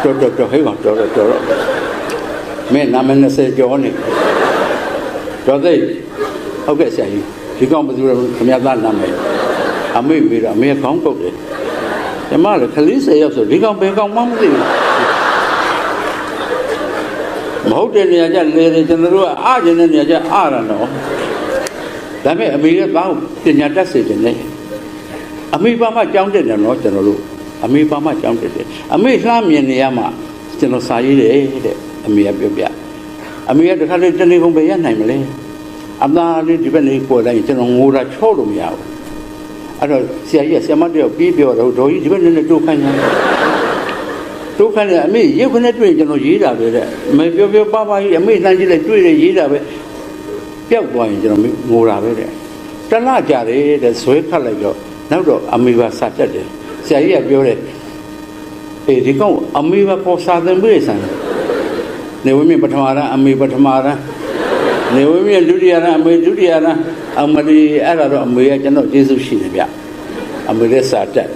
တော်ဟဲ့ကောင်တော်မင်းနာမည်20ကျော်နေတော်သိဟုတ်ကဲ့ဆရာကြီးဒီကောင်ဘယ်သူလဲခမရသားနာမည်အမေပြီးတော့အမေခေါင်းပုတ်တယ်ကျမလည်းခလေး10ယောက်ဆိုဒီကောင်ဘယ်ကောင်မှမသိဘူးမဟုတ်တဲ့နေရာကျလေတယ်ကျွန်တော်တို့ကအားကျင်တဲ့နေရာကျအားရတော့ဒါပေမဲ့အမေကသားကိုပညာတတ်စေတယ်အမေပါမှကြောင်းတက်တယ်နော်ကျွန်တော်တို့အမေပါမှကြောင်းတက်တယ်အမေလှမ်းမြင်နေရမှကျွန်တော်စာရေးတယ်တဲ့အမေကပြောပြအမေကတခါလေတနေ့ကုန်ပဲရနိုင်မလဲအသားလေးဒီဘက်နေပေါ်လိုက်ကျွန်တော်ငိုတာချော့လို့မရဘူးအဲ့တော့ဆရာကြီးကဆရာမတယောက်ပြီးပြောတော့ဒေါ်ကြီးဒီဘက်နေတိုးခိုင်းတယ်တိုးခိုင်းတယ်အမေရုပ်ခနဲ့တွေ့ကျွန်တော်ရေးတာပဲတဲ့မပြောပါကြီးအမေလှမ်းကြည့်လိုက်တွေ့တယ်ရေးတာပဲပျောက်သွားရင်ကျွန်တော်ငိုတာပဲတဲ့တလကြတယ်တဲ့ဇွဲခတ်လိုက်တော့နောက်တော့အမေပါစာတက်တယ်ဆရာကြီးကပြောတယ်ဒီကောင်အမေပါပေါ်စာသင်ပေးစမ်းနေဝင်းမြပထမရန်အမေပထမရန်နေဝင်းမြဒုတိယရန်အမေဒုတိယရန်အမလီအဲ့ဒါတော့အမေကကျွန်တော်ကျေးဇူးရှိတယ်ဗျအမေလည်းစာတက်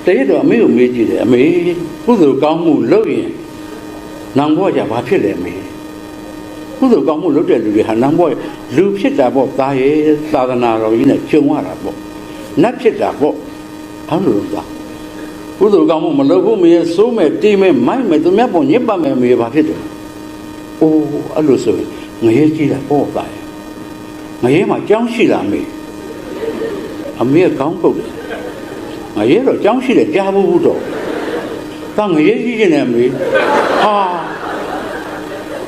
တကယ်တော့အမေကိုမေးကြည့်တယ်အမေကုသိုလ်ကောင်းမှုလုပ်ရင်နောင်ဘဝကျဘာဖြစ်လဲအမေကုသိုလ်ကောင်းမှုလုပ်တဲ့လူတွေဟာနောင်ဘဝလူဖြစ်တာပေါ့သားရဲ့သာသနာတော်ကြီးနဲ့ကျုံရတာပေါ့နတ်ဖြစ်တာပေါ့ဘာလို့လဲကုသိုလ်ကောင်းမှုမလုပ်ဘူးမေစိုးမဲ့တိမဲ့မိုက်မဲ့သူများပေါ်ညစ်ပတ်မဲ့မေဘာဖြစ်တယ်အိုးအဲ့လိုဆိုရင်ငရဲကြည့်တာပေါ့သားရဲ့ငရဲမှာကြောင်းရှိတာမေအမေကကောင်းပုတ်တယ်ငရဲတော့ကြောင်းရှိတယ်ကြားဘူးတော့တာငရဲကြီးနေတယ်မေဟာ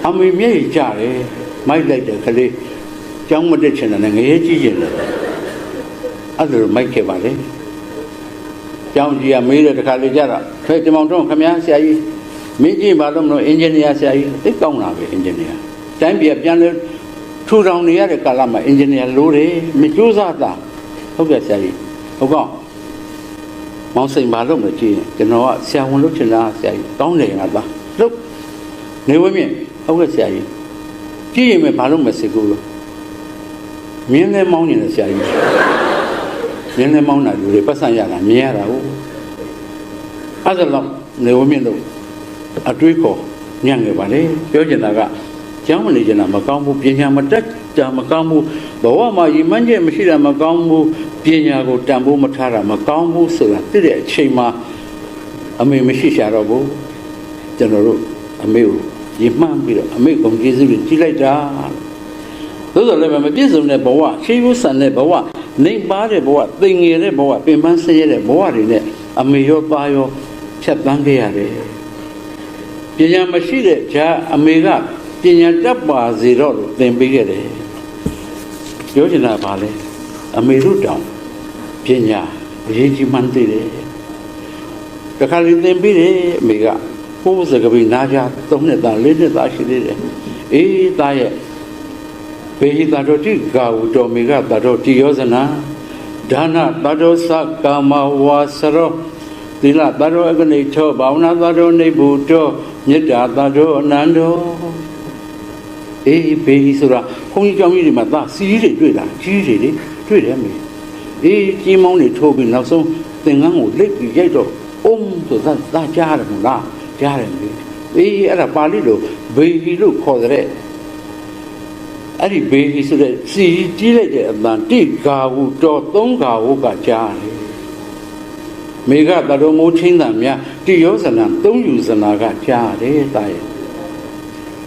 အမေမျက်ရည်ကျတယ်မိုက်လိုက်တယ်ကလေးကြောင်းမတက်ချင်တယ်ငရဲကြီးနေတယ်အဲ့ဒါမိုက်ခဲ့ပါလေကျောင်းကြီးကမေးတဲ့တခါလေကြတော့ဖဲ့တမောင်တော့ခမည်းဆရာကြီးမင်းကြီးဘာလို့မလို့အင်ဂျင်နီယာဆရာကြီးသိကောင်းတာပဲအင်ဂျင်နီယာတိုင်းပြည်ပြန်လဲထူထောင်နေရတဲ့ကာလမှာအင်ဂျင်နီယာလိုတယ်မကြိုးစားတာဟုတ်ကဲ့ဆရာကြီးဟုတ်ကောမောင်စိန်ဘာလို့မကြည့်ရင်ကျွန်တော်ကဆရာဝန်လုပ်ချင်တာဆရာကြီးတောင်းတယ်ငါသားလုပ်နေဝင်းမြင့်ဟုတ်ကဲ့ဆရာကြီးကြည့်ရင်ဘာလို့မစစ်ကူလို့မြင်းလဲမောင်းနေတယ်ဆရာကြီးမြင်းလဲမောင်းတာလူတွေပတ်စံရတာမြင်ရတာဟုတ်အဲ့ဒါတော့နေဝင်းမြင့်တို့အတွေးခေါ် ညံ့ခဲ့ပါလေပြောချင်တာကကျောင်းမနေချင်တာမကောင်းဘူးပညာမတတ်တာမကောင်းဘူးဘဝမှာရည်မှန်းချက်မရှိတာမကောင်းဘူးပညာကိုတန်ဖိုးမထားတာမကောင်းဘူးဆိုတာသိတဲ့အချိန်မှာအမေမရှိရှာတော့ဘူးကျွန်တော်တို့အမေကိုရည်မှန်းပြီးတော့အမေကုန်ကျေးဇူးတွေကြီးလိုက်တာသို့တော်လည်းမပြည့်စုံတဲ့ဘဝရှိဘူးဆန်တဲ့ဘဝနေပါတဲ့ဘဝသိငယ်တဲ့ဘဝပင်ပန်းဆင်းရဲတဲ့ဘဝတွေနဲ့အမေရောသားရောဖြတ်သန်းခဲ့ရတယ်ပညာမရှိတဲ့ဂျာအမေကပညာတတ်ပါစေတော့လို့သင်ပေးခဲ့တယ်ပြောချင်တာပါလေအမေတို့တောင်ပညာအရေးကြီးမှန်းသိတယ်တခါလေသင်ပေးတယ်အမေကကိုယ်စကားပြီးနားကြ3နှစ်သား4နှစ်သားရှိသေးတယ်အေးသားရဲ့ဘေဟိတာတော်တိကာဝတော်မေကတာတော်တိယောဇနာဒါနတာတော်သကာမဝါစရောသီလတာတော်အကနေထောဘာဝနာတာတော်နေဘူးတော်မေတ္တာတာတော်အနန္တောအေးဘေဟိဆိုတာဘုန်းကြီးကျောင်းကြီးတွေမှာသာစီးတွေတွေ့တာကြီးတွေလေတွေ့တယ်မေအေးကြီးမောင်းတွေထိုးပြီးနောက်ဆုံးသင်္ကန်းကိုလက်ပြီးရိုက်တော့အုံးဆိုသာကြားတယ်မလားကြားတယ်မေအေးအဲ့ဒါပါဠိလိုဘေဟိလို့ခေါ်တဲ့အဲ့ဒီဘေဟိဆိုတဲ့စီကြီးလိုက်တဲ့အတန်တိကာဟုတော်3ကာဟုကကြားတယ်မေဃတတော်မိုးချင်းတံများတိယောဇနံ3ယူဇနာကကြားတယ်တာရဲ့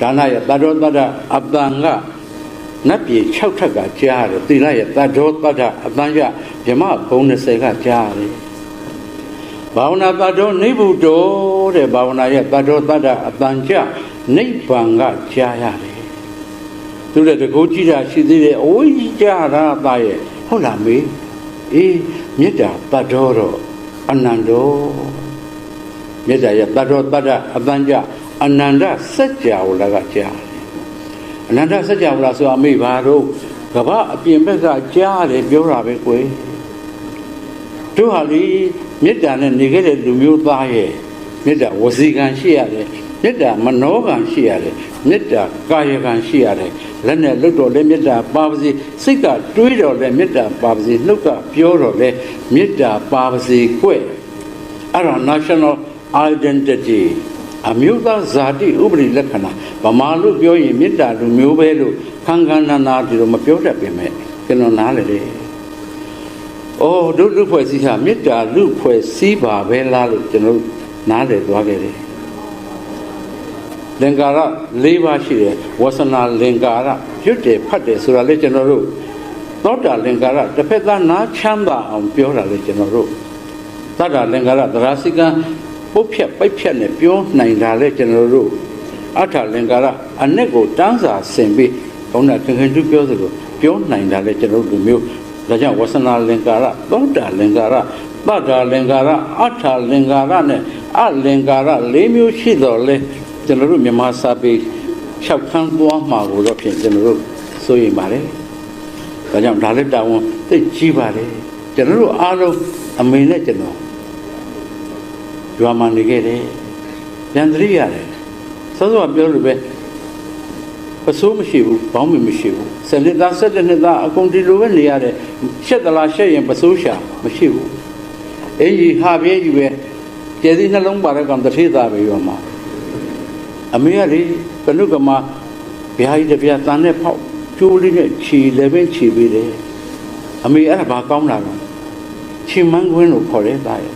ဒါနရဲ့တတော်တတ္တအတန်ကနတ်ပြည်6ထက်ကကြားတယ်သီလရဲ့တတော်တတ္တအတန်ကဗြဟ္မဘုံ20ကကြားတယ်ဘာဝနာတတော်နိဗ္ဗုတောတဲ့ဘာဝနာရဲ့တတော်တတ္တအတန်ကနိဗ္ဗာန်ကကြားရတယ်သူတဲ့တကူကြည့်တာရှိသေးတယ်အိုးကြီးကြားတာတာရဲ့ဟုတ်လားမေအေးမေတ္တာတတော်တော့အနန္တောမေတ္တာရဲ့တတော်တတ္တအတန်ကအနန္တစัจ java လာကကြားတယ်အနန္တစัจ java လာဆိုအမေဘာတော့ကဘာအပြင်ဘက်ကကြားတယ်ပြောတာပဲကွယ်တို့ဟာလေမေတ္တာနဲ့နေခဲ့တဲ့လူမျိုးသားရဲ့မေတ္တာဝစီကံရှိရတယ်မေတ္တာမနောကံရှိရတယ်မေတ္တာကာယကံရှိရတယ်လက်နဲ့လွတ်တော်လည်းမေတ္တာပါပါစေစိတ်ကတွေးတော်လည်းမေတ္တာပါပါစေနှုတ်ကပြောတော်လည်းမေတ္တာပါပါစေကွအဲ့ဒါ national identity အမျိုးသားဇာတိဥပဒေလက္ခဏာဗမာလို့ပြောရင်မေတ္တာလူမျိုးပဲလို့ခန်းခန်းနာနာဒီလိုမပြောတတ်ပြင်မဲ့ကျွန်တော်နားလေတယ်။အော်တို့လူဖွဲ့စည်းဟာမေတ္တာလူဖွဲ့စည်းပါပဲလားလို့ကျွန်တော်နားလေသွားခဲ့တယ်။လင်္ကာရ၄ပါးရှိတယ်ဝဆနာလင်္ကာရရွတ်တယ်ဖတ်တယ်ဆိုတာလေကျွန်တော်တို့သောတာလင်္ကာရတစ်ဖက်သားနားချမ်းသာအောင်ပြောတာလေကျွန်တော်တို့သတ္တလင်္ကာရသရစိကံပုတ်ဖြတ်ပိုက်ဖြတ်နဲ့ပြောနိုင်တာလေကျွန်တော်တို့အထာလင်္ကာရအ내ကိုတန်းစာဆင်ပြီးဘုန်းတော်ခင်ခင်တူပြောသလိုပြောနိုင်တာလေကျွန်တော်တို့မျိုးဒါကြောင့်ဝဆနာလင်္ကာရသောတာလင်္ကာရသတ္တလင်္ကာရအထာလင်္ကာရနဲ့အလင်္ကာရ၄မျိုးရှိတော်လဲကျွန်တော်တို့မြန်မာစာပေ6ခန်းသွားမှာကိုတော့ဖြင့်ကျွန်တော်တို့စိုးရိမ်ပါတယ်ဒါကြောင့်ဒါလည်းတာဝန်သိကြီးပါတယ်ကျွန်တော်တို့အားလုံးအမေနဲ့ကျွန်တော်ရွာမှာနေခဲ့တယ်ပြန်သတိရတယ်စောစောပြောလို့ပဲပစိုးမရှိဘူးဘောင်းမမရှိဘူး7နှစ်သား7နှစ်သားအကုန်ဒီလိုပဲနေရတယ်ရှက်သလားရှက်ရင်ပစိုးရှာမရှိဘူးအင်းကြီးဟာပြဲကြီးပဲကျဲစည်းနှလုံးပါတဲ့ကောင်တစ်ထေးသားပဲရွာမှာအမေကလေကနုကမှာဗျာကြီးတပြားတန်နဲ့ဖောက်ကျိုးလေးနဲ့ခြီလည်းပဲခြီပေးတယ်အမေအဲ့ဒါဘာကောင်းတာလဲခြီမန်းခွင်းလို့ခေါ်တဲ့သားရဲ့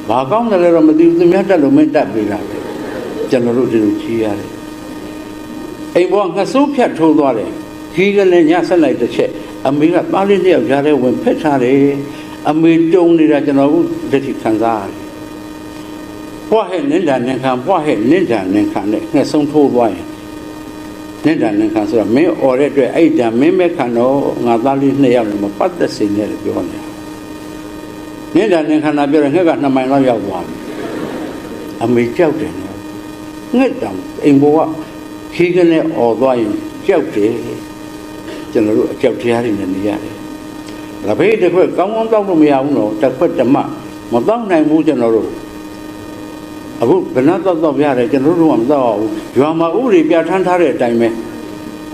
ဘာကောင်းတယ်လဲတော့မသိဘူးသူများတက်လို့မင်းတက်ပေးတာပဲကျွန်တော်တို့ဒီလိုခြီရတယ်အိမ်ဘောငှက်ဆိုးဖြတ်ထိုးသွားတယ်ကြီးကလည်းညဆက်လိုက်တစ်ချက်အမေကသားလေးတစ်ယောက်ကြားထဲဝင်ဖက်ထားတယ်အမေတုံနေတာကျွန်တော်တို့လက်ထိခံစားရတယ်ပွားဟဲ့နင်းတာနင်ခံပွားဟဲ့နင်းတာနင်ခံနဲ့ငှက်ဆုံးထိုးသွားရင်နင်းတာနင်ခံဆိုတာမင်းអော်တဲ့အတွက်အဲ့ဒါမင်းမဲ့ခံတော့ငါသားလေး2ယောက်လည်းမပတ်သက်စေနဲ့လို့ပြောနေတာနင်းတာနင်ခံတာပြောတော့ငှက်က2မိုင်လောက်ရောက်သွားပြီအမေကြောက်တယ်နော်ငှက်တောင်အိမ်ဘောကခီးကနေអော်သွားရင်ကြောက်တယ်ကျွန်တော်တို့အကြောက်တရားတွေနဲ့နေရတယ်။လက်ဖေးတစ်ခွက်ကောင်းကောင်းတောက်လို့မရဘူးနော်တစ်ခွက်ဓမ္မမတောက်နိုင်ဘူးကျွန်တော်တို့အခုဘယ်နှတော့ရတယ်ကျွန်တော်တို့ကမတော့ဘူးရွာမှာဥပဒေပြဋ္ဌာန်းထားတဲ့အတိုင်းပဲ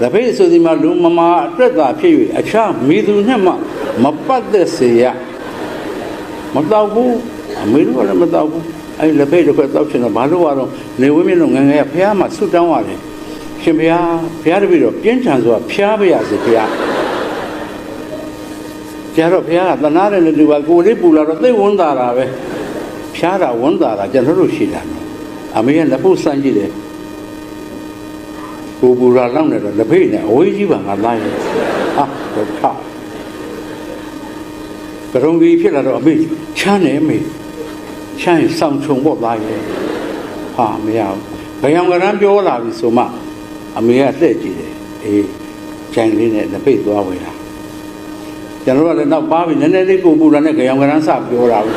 လက်ဖေးဆိုဒီမှာလူမမာအတွက်သာဖြစ်၍အခြားမိသူနဲ့မှမပတ်သက်စေရမတော့ဘူးအမေတို့ကလည်းမတော့ဘူး အဲ့လက်ဖိတ်တစ်ခွက်တောက်ချင်တော့ဘာလို့ရတော့နေဝင်းမြင့်တို့ငငယ်ဖះမှာဆွတ်တောင်းရတယ်ရှင်ဖះတပည့်တော့ပြင်းထန်စွာဖျားပြရစေဖះကျတော့ဖះကတနာတဲ့လူကကိုလေးပူလာတော့သိဝန်းတာပဲဖျားတာဝန်းတာကျွန်တော်တို့ရှိတာအမေကလက်ဖို့စမ်းကြည့်တယ်ကိုပူလာလောက်နေတော့လက်ဖိတ်နဲ့အဝေးကြီးပါငါလိုက်ဟာတော့ခါကရုံကြီးဖြစ်လာတော့အမေချမ်းနေအမေချမ်းဆောင်ချုံပေါ့သားရဲ့ဟာမရဘူးဘယ်အောင်ကရမ်းပြောလာပြီဆိုမှအမေကလှည့်ကြည့်တယ်အေးကြိုင်လေးနဲ့လက်ဖိတ်သွားဝင်လာကျွန်တော်ကလည်းနောက်ပါပြီနည်းနည်းလေးကိုပူလာနဲ့ကြောင်ကရမ်းစပြောတာဘူး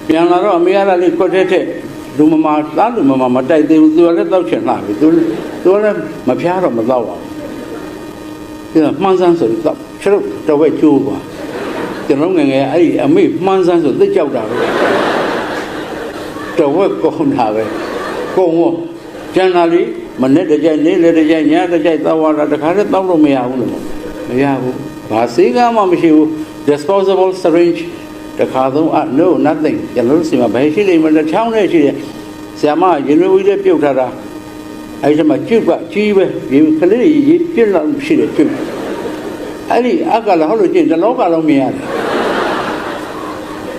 ပြန်လာတော့အမေကလည်းခွတ်တဲ့လူမမာသားလူမမာမတိုက်သေးဘူးသူကလည်းတောက်ချင်လာပြီသူလည်းမဖျားတော့မတော့ပါဘူးဒါမှန်းစမ်းဆိုတော့ကျတော့ဝဲကျိုးသွားကျွန်တော်ငယ်ငယ်အဲ့ဒီအမေမှန်းစမ်းဆိုသိကြောက်တာပဲတော့ဝဲကုန်တာပဲကုန်ဝကျန်လာလိမနဲ့တကြိုက်နေလေတကြိုက်ညတကြိုက်သွားတာတခါတည်းတောက်လို့မရဘူးလို့မရဘူးဘာစေးကမှမရှိဘူး disposable syringe တခါသုံးno nothing ကျွန်တော်တို့စီမှာဘယ်ရှိလိမ့်မလဲချောင်းနဲ့ရှိတယ်ဆရာမရင်ဝီးလေးပြုတ်ထားတာအဲ့ဒီမှာကျွတ်ကကြီးပဲဒီကလေးရေးပြစ်လောက်ရှိတယ်ကျွတ်အဲ့ဒီအကလည်းဟုတ်လို့ကျင့်တလောကလုံးမြင်ရတယ်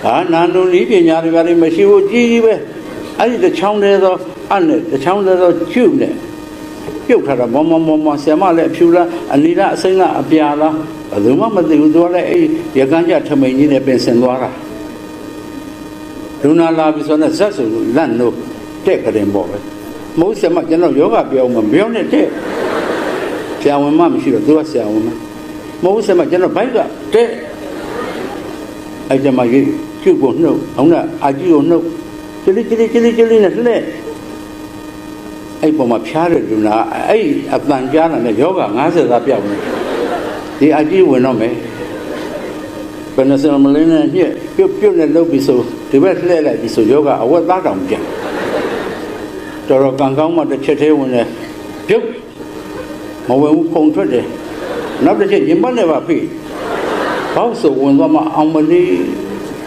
ဟာနန္ဒုန်ဤပညာတွေဘာတွေမရှိဘူးကြီးပဲအဲ့ဒီတချောင်းသေးသောအဲ့နဲ့တချောင်းသေးသောကျွတ်နဲ့ပြုတ်ထားတာမဆရာမလည်းအဖြူလားအနီလားအစိမ့်လားအပြာလားဘယ်သူမှမသိဘူးသူကလည်းအဲ့ရကန်းကြထမိန်ကြီးနဲ့ပင်စင်သွားတာလူနာလာပြီဆိုတော့ဇက်ဆိုလန့်လို့တဲ့ကြတယ်ပေါ့ပဲမဟုတ်ဆရာမကျွန်တော်ယောဂပြောင်းမပြောင်းနဲ့တဲ့ဆရာဝန်မမရှိတော့သူကဆရာဝန်မဟုတ်ဆရာမကျွန်တော်ဘိုက်ကတဲ့အဲ့ကြမှာကြီးကျုပ်ကိုနှုတ်အောင်ကအာကြီးကိုနှုတ်ကြလိနဲ့လှဲ့အဲ့ပေါ်မှာဖျားတဲ့လူနာအဲ့အတန်ကြားလာတဲ့ယောဂ50သာပြောက်နေဒီအကြီးဝင်တော့မယ်ဘယ်နဲ့စမလင်းနဲ့ညက်ပြုတ်နဲ့လှုပ်ပြီးဆိုဒီဘက်လှည့်လိုက်ပြီးဆိုယောဂအဝတ်သားတောင်ပြန်တော်တော်ကံကောင်းမှတစ်ချက်သေးဝင်တယ်ပြုတ်မဝင်ဘူးခုံထွက်တယ်နောက်တစ်ချက်ရင်ပတ်နဲ့ပါဖိဘောက်ဆိုဝင်သွားမှအောင်မလေး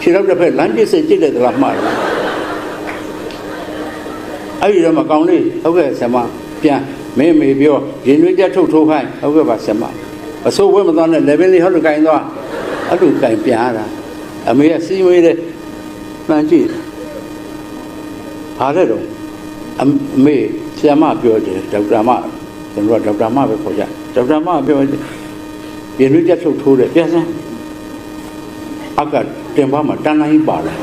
ခြေတော့တစ်ဖက်လမ်းကျစ်စိတ်ကျစ်တယ်သလားမှားတယ်အဲ့ဒီတော့မကောင်းလေးဟုတ်ကဲ့ဆရာမပြန်မင်းမေပြောရင်သွေးကြထုတ်ထိုးခိုင်းဟုတ်ကဲ့ပါဆရာမအစိုးဝဲမသွားနဲ့ level လေးဟုတ်လို့ကင်သွားအဲ့လိုကင်ပြန်ရတာအမေကစီးဝေးတဲ့မှန်ကြည့်ဘာလဲတော့အမေဆရာမပြောတယ်ဒေါက်တာမကျွန်တော်ကဒေါက်တာမပဲခေါ်ကြဒေါက်တာမပြောရင်သွေးကြထုတ်ထိုးတယ်ပြန်စမ်းအကတင်ပါမှာတန်းတိုင်းပါလာ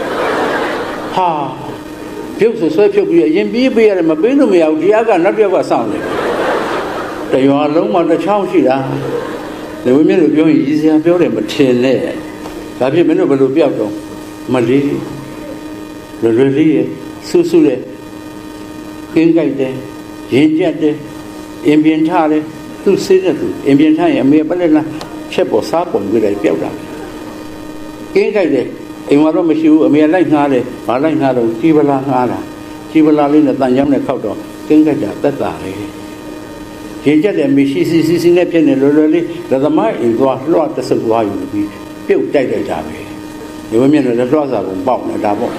ဟာပြုတ်ဆွဲဖြုတ်ပြီးရင်ပြေးပေးရတယ်မပေးလို့မရဘူးတရားကနောက်တစ်ယောက်ကစောင့်တယ်တရွာလုံးမှာတစ်ချောင်းရှိတာလေဝင်းမြင့်တို့ပြောရင်ရည်စရာပြောတယ်မထင်နဲ့ဒါဖြစ်မင်းတို့ဘယ်လိုပြောက်တော့မလေးလွယ်လေးရဲ့ဆုတဲ့ကင်းကြိုက်တယ်ရင်ကျက်တယ်အင်ပြင်ထားတယ်သူ့စေးတဲ့သူအင်ပြင်ထားရင်အမေပလက်လားချက်ပေါ်စားပုံပြလိုက်ပြောက်တာကင်းကြိုက်တယ်အိမ်မှာတော့မရှိဘူးအမေလိုက်ငှားတယ်မလိုက်ငှားတော့ကြီးပလာငှားတာကြီးပလာလေးနဲ့တန်ကြောင်းနဲ့ခောက်တော့ကင်းကြိုက်တာတက်တာလေရင်ကျက်တယ်မရှိစီနဲ့ဖြစ်နေလွယ်လေးလက်သမားအိမ်သွားလွှတ်တဆုပ်သွားယူပြီးပြုတ်တိုက်လိုက်တာပဲဒီဝင်းမြင့်နဲ့လွှတ်စားပုံပေါက်နေတာပေါ့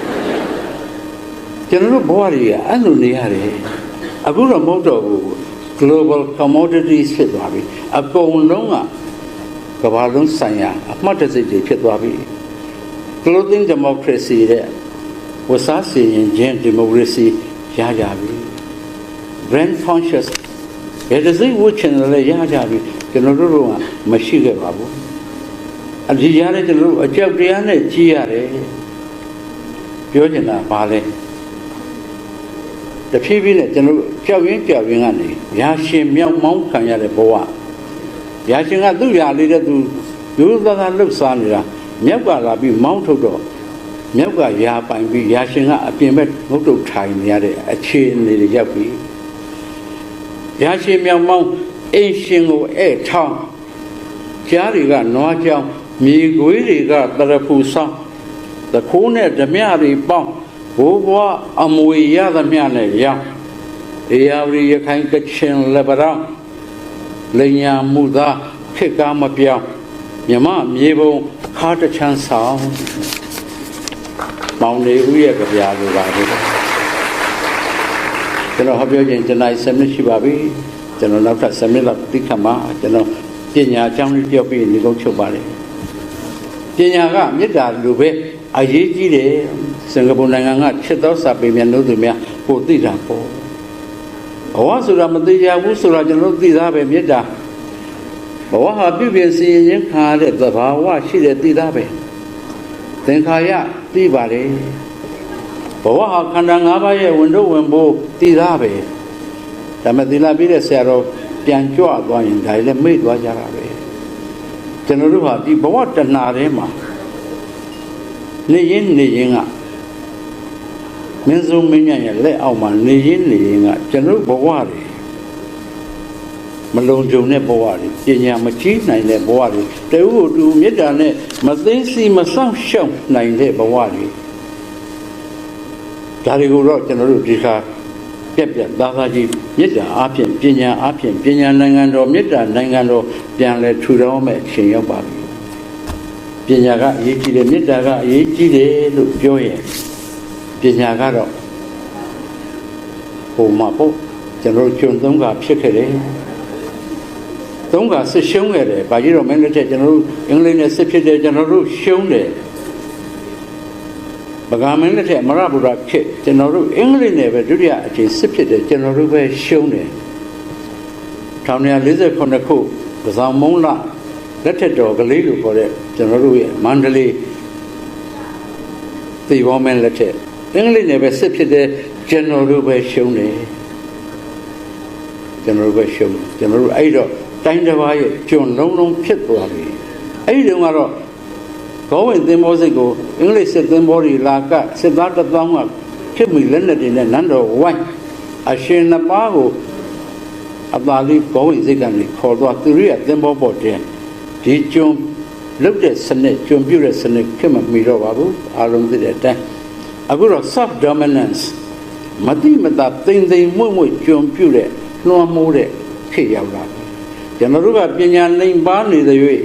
ကျွန်တော်တို့ဘဝတွေကအဲ့လိုနေရတယ်အခုတော့မဟုတ်တော့ဘူး global commodities ဖြစ်သွားပြီအကုန်လုံးကကမ္ဘာလုံးဆိုင်ရာအမှတ်တစိတ်တွေဖြစ်သွားပြီclothing democracy တဲ့ဝစားစီရင်ချင်း democracy ရကြပြီ brand conscious ဘယ်တစ်စိတ်ဝှချင်တယ်လဲရကြပြီကျွန်တော်တို့ကမရှိခဲ့ပါဘူးအဒီရတဲ့ကျွန်တော်တို့အကြောက်တရားနဲ့ကြီးရတယ်ပြောချင်တာပါလဲတဖြည်းဖြည်းနဲ့ကျွန်တော်တို့ကြောက်ရင်းကနေရာရှင်မြောက်မောင်းခံရတဲ့ဘဝရာရှင်ကသူ့ရာလေးတဲ့သူရိုးသားလှုပ်ရှားနေတာမြောက်ကလာပြီးမောင်းထုတ်တော့မြောက်ကရာပိုင်ပြီးရာရှင်ကအပြင်ဘက်ငုတ်တုတ်ထိုင်နေရတဲ့အခြေအနေတွေရောက်ပြီးရာရှင်မြောက်မောင်းအိမ်ရှင်ကိုဧထောင်းကြားတွေကနွားကြောင်မြေခွေးတွေကတရဖူဆောင်တခိုးနဲ့ဓမြတွေပေါင်းဘိုးဘွားအမွေရသမျှနဲ့ရောင်းတရားဝရခိုင်ကချင်လက်ပရောင်းလညာမှုသားခေတ်ကားမပြောင်းမြမမြေပုံခါတချမ်းဆောင် မောင်နေဦးရဲ့ကြပြာလိုပါပဲကျွန်တော်ဟောပြောခြင်းတနိုင်7မိနစ်ရှိပါပြီကျွန်တော်နောက်ထပ်7မိနစ်လောက်တိခတ်မှာကျွန်တော်ပညာအကြောင်းလေးပြောပြီးဒီကုန်းချုပ်ပါလေပညာကမေတ္တာလိုပဲအရေးကြီးတယ်စင်ကာပူနိုင်ငံကချစ်သောစာပေများလို့သူများကိုသိတာပေါ့ဘဝဆိုတာမသိကြဘူးဆိုတာကျွန်တော်သိသားပဲမေတ္တာဘဝဟာပြုပြင်စီရင်ခါတဲ့သဘာဝရှိတဲ့သိသားပဲသင်္ခါရသိပါလေဘဝဟာခန္ဓာ၅ပါးရဲ့ဝင်တို့ဝင်ဖို့သိသားပဲဒါမှသီလပြီးတဲ့ဆရာတော်ပြန်ကြွသွားရင်ဒါလည်းမေ့သွားကြတာပဲကျွန်တော်တို့ဟာဒီဘဝတဏှာထဲမှာနေရင်ကမင်းစုံမင်းရဲ့လက်အောက်မှာနေရင်ကကျွန်တော်ဘဝတွေမလုံခြုံတဲ့ဘဝတွေပညာမကြီးနိုင်တဲ့ဘဝတွေတဝူတူမေတ္တာနဲ့မသိစီမဆောင်ရှောက်နိုင်တဲ့ဘဝတွေဒါတွေကိုတော့ကျွန်တော်တို့ဒီခါပြက်သားသားကြီးမေတ္တာအားဖြင့်ပညာအားဖြင့်ပညာနိုင်ငံတော်မေတ္တာနိုင်ငံတော်ပြန်လဲထူထောင်မဲ့အချိန်ရောက်ပါပြီပညာကအရေးကြီးတယ်မေတ္တာကအရေးကြီးတယ်လို့ပြောရင်ပညာကတော့ဟိုမှာပေါ့ကျွန်တော်ကျွန်သုံးကဖြစ်ခဲ့တယ်သုံးကစစ်ရှုံးခဲ့တယ်ဘာကြီးတော့မင်းလက်ထက်ကျွန်တော်တို့အင်္ဂလိပ်နဲ့စစ်ဖြစ်တယ်ကျွန်တော်တို့ရှုံးတယ်ဗကာမင်းလက်ထက်မရဗုဒ္ဓခေတ်ကျွန်တော်တို့အင်္ဂလိပ်နဲ့ပဲဒုတိယအချိန်စစ်ဖြစ်တယ်ကျွန်တော်တို့ပဲရှုံးတယ်1948ခုပဇောင်မုံလလက်ထက်တော်ကလေးလို့ခေါ်တဲ့ကျွန်တော်တို့ရဲ့မန္တလေးသေဘောမင်းလက်ထက်အင်္ဂလိပ်နဲ့ပဲစစ်ဖြစ်တယ်ကျွန်တော်တို့ပဲရှုံးတယ်ကျွန်တော်တို့ပဲရှုံးကျွန်တော်တို့အဲ့တော့တိုင်းတစ်ပါးရဲ့ကျွန်လုံးဖြစ်သွားပြီအဲ့ဒီတုန်းကတော့ကောဝင်သင်္ဘောစိတ်ကိုအင်္ဂလိပ်စစ်သင်္ဘောတွေလာကစစ်သား1000ကဖြစ်မိလက်နဲ့တင်တဲ့နန်းတော်ဝိုင်းအရှင်နှစ်ပါးကိုအသာလေးကောဝင်စိတ်ကနေခေါ်သွားသူတို့ရဲ့သင်္ဘောပေါ်တင်ဒီကျွန်လုတ်တဲ့စနစ်ကျွန်ပြုတ်တဲ့စနစ်ခင်မမီတော့ပါဘူးအားလုံးသိတဲ့အတိုင်းအခုတော့ soft dominance မတိမတာသိမ့်မွေ့ကျွန်ပြုတ်တဲ့နှွမ်းမိုးတဲ့ခေတ်ရောက်လာပြီကျွန်တော်တို့ကပညာလိမ်ပါနေတဲ့၍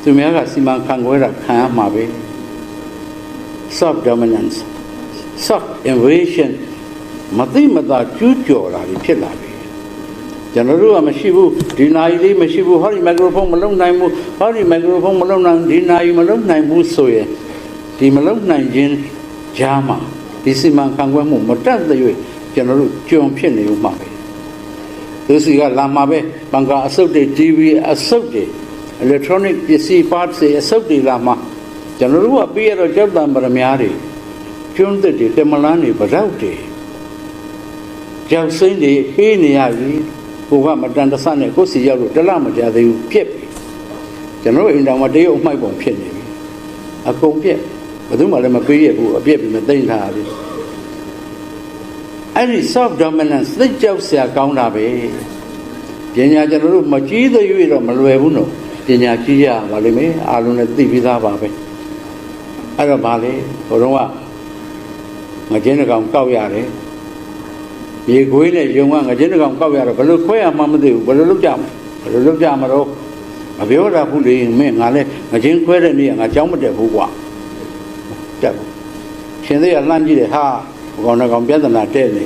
သူများကစီမံခန့်ခွဲတာခံရမှာပဲ soft dominance soft invasion မတိမတာကျူးကျော်လာပြီဖြစ်လာပြီကျွန်တော်တို့ကမရှိဘူးဒီနိုင်လေးမရှိဘူးဟောဒီမိုက်ခရိုဖုန်းမလုံနိုင်ဘူးဟောဒီမိုက်ခရိုဖုန်းမလုံနိုင်ဒီနိုင်မလုံနိုင်ဘူးဆိုရင်ဒီမလုံနိုင်ခြင်းကြားမှာဒီစီမံခန့်ခွဲမှုမတတ်တဲ့၍ကျွန်တော်တို့ကြုံဖြစ်နေဦးမှာပဲသူစီကလာမှာပဲဘန်ကာအစုပ်တွေ TV အစုပ်တွေ electronic ပစ္စည်း parts တွေအစုပ်တွေလာမှာကျွန်တော်တို့ကပြီးရတော့ကြောက်တံပရမများတွေကျွန်းသက်တွေတမလန်းတွေဗရောက်တွေကြောက်စိမ့်တွေပေးနေရပြီကိုကမတန်တဆနဲ့ကိုစီရောက်လို့တလမကြသေးဘူးပြက်ပြီကျွန်တော်တို့အိမ်တော်မှာတရုတ်အမှိုက်ပုံဖြစ်နေပြီအကုန်ပြက်ဘယ်သူမှလည်းမပေးရဘူးအပြက်ပြီးမသိမ့်ထားဘူးအဲ့ဒီ soft dominance သိကြောက်စရာကောင်းတာပဲပညာကျွန်တော်တို့မကြီးသေး၍တော့မလွယ်ဘူးနော်ပညာကြီးရပါလိမ့်မယ်အားလုံးလည်းသိပြီးသားပါပဲအဲ့တော့ဗာလေဘုံတော့ငကျင်းတကောင်ကောက်ရတယ်ရေခွေးနဲ့ယုံကငကျင်းတကောင်ကောက်ရတော့ဘယ်လိုခွဲရမှမသိဘူးဘယ်လိုလုပ်ကြမလို့မပြောတာဘူးလေမင်းငါလည်းငကျင်းခွဲတဲ့နေ့ကငါကြောင်းမတက်ဘူးကွာတက်ဘူးရှင်သေးကလှမ်းကြည့်တယ်ဟာကောင်တကောင်ပြဿနာတက်နေ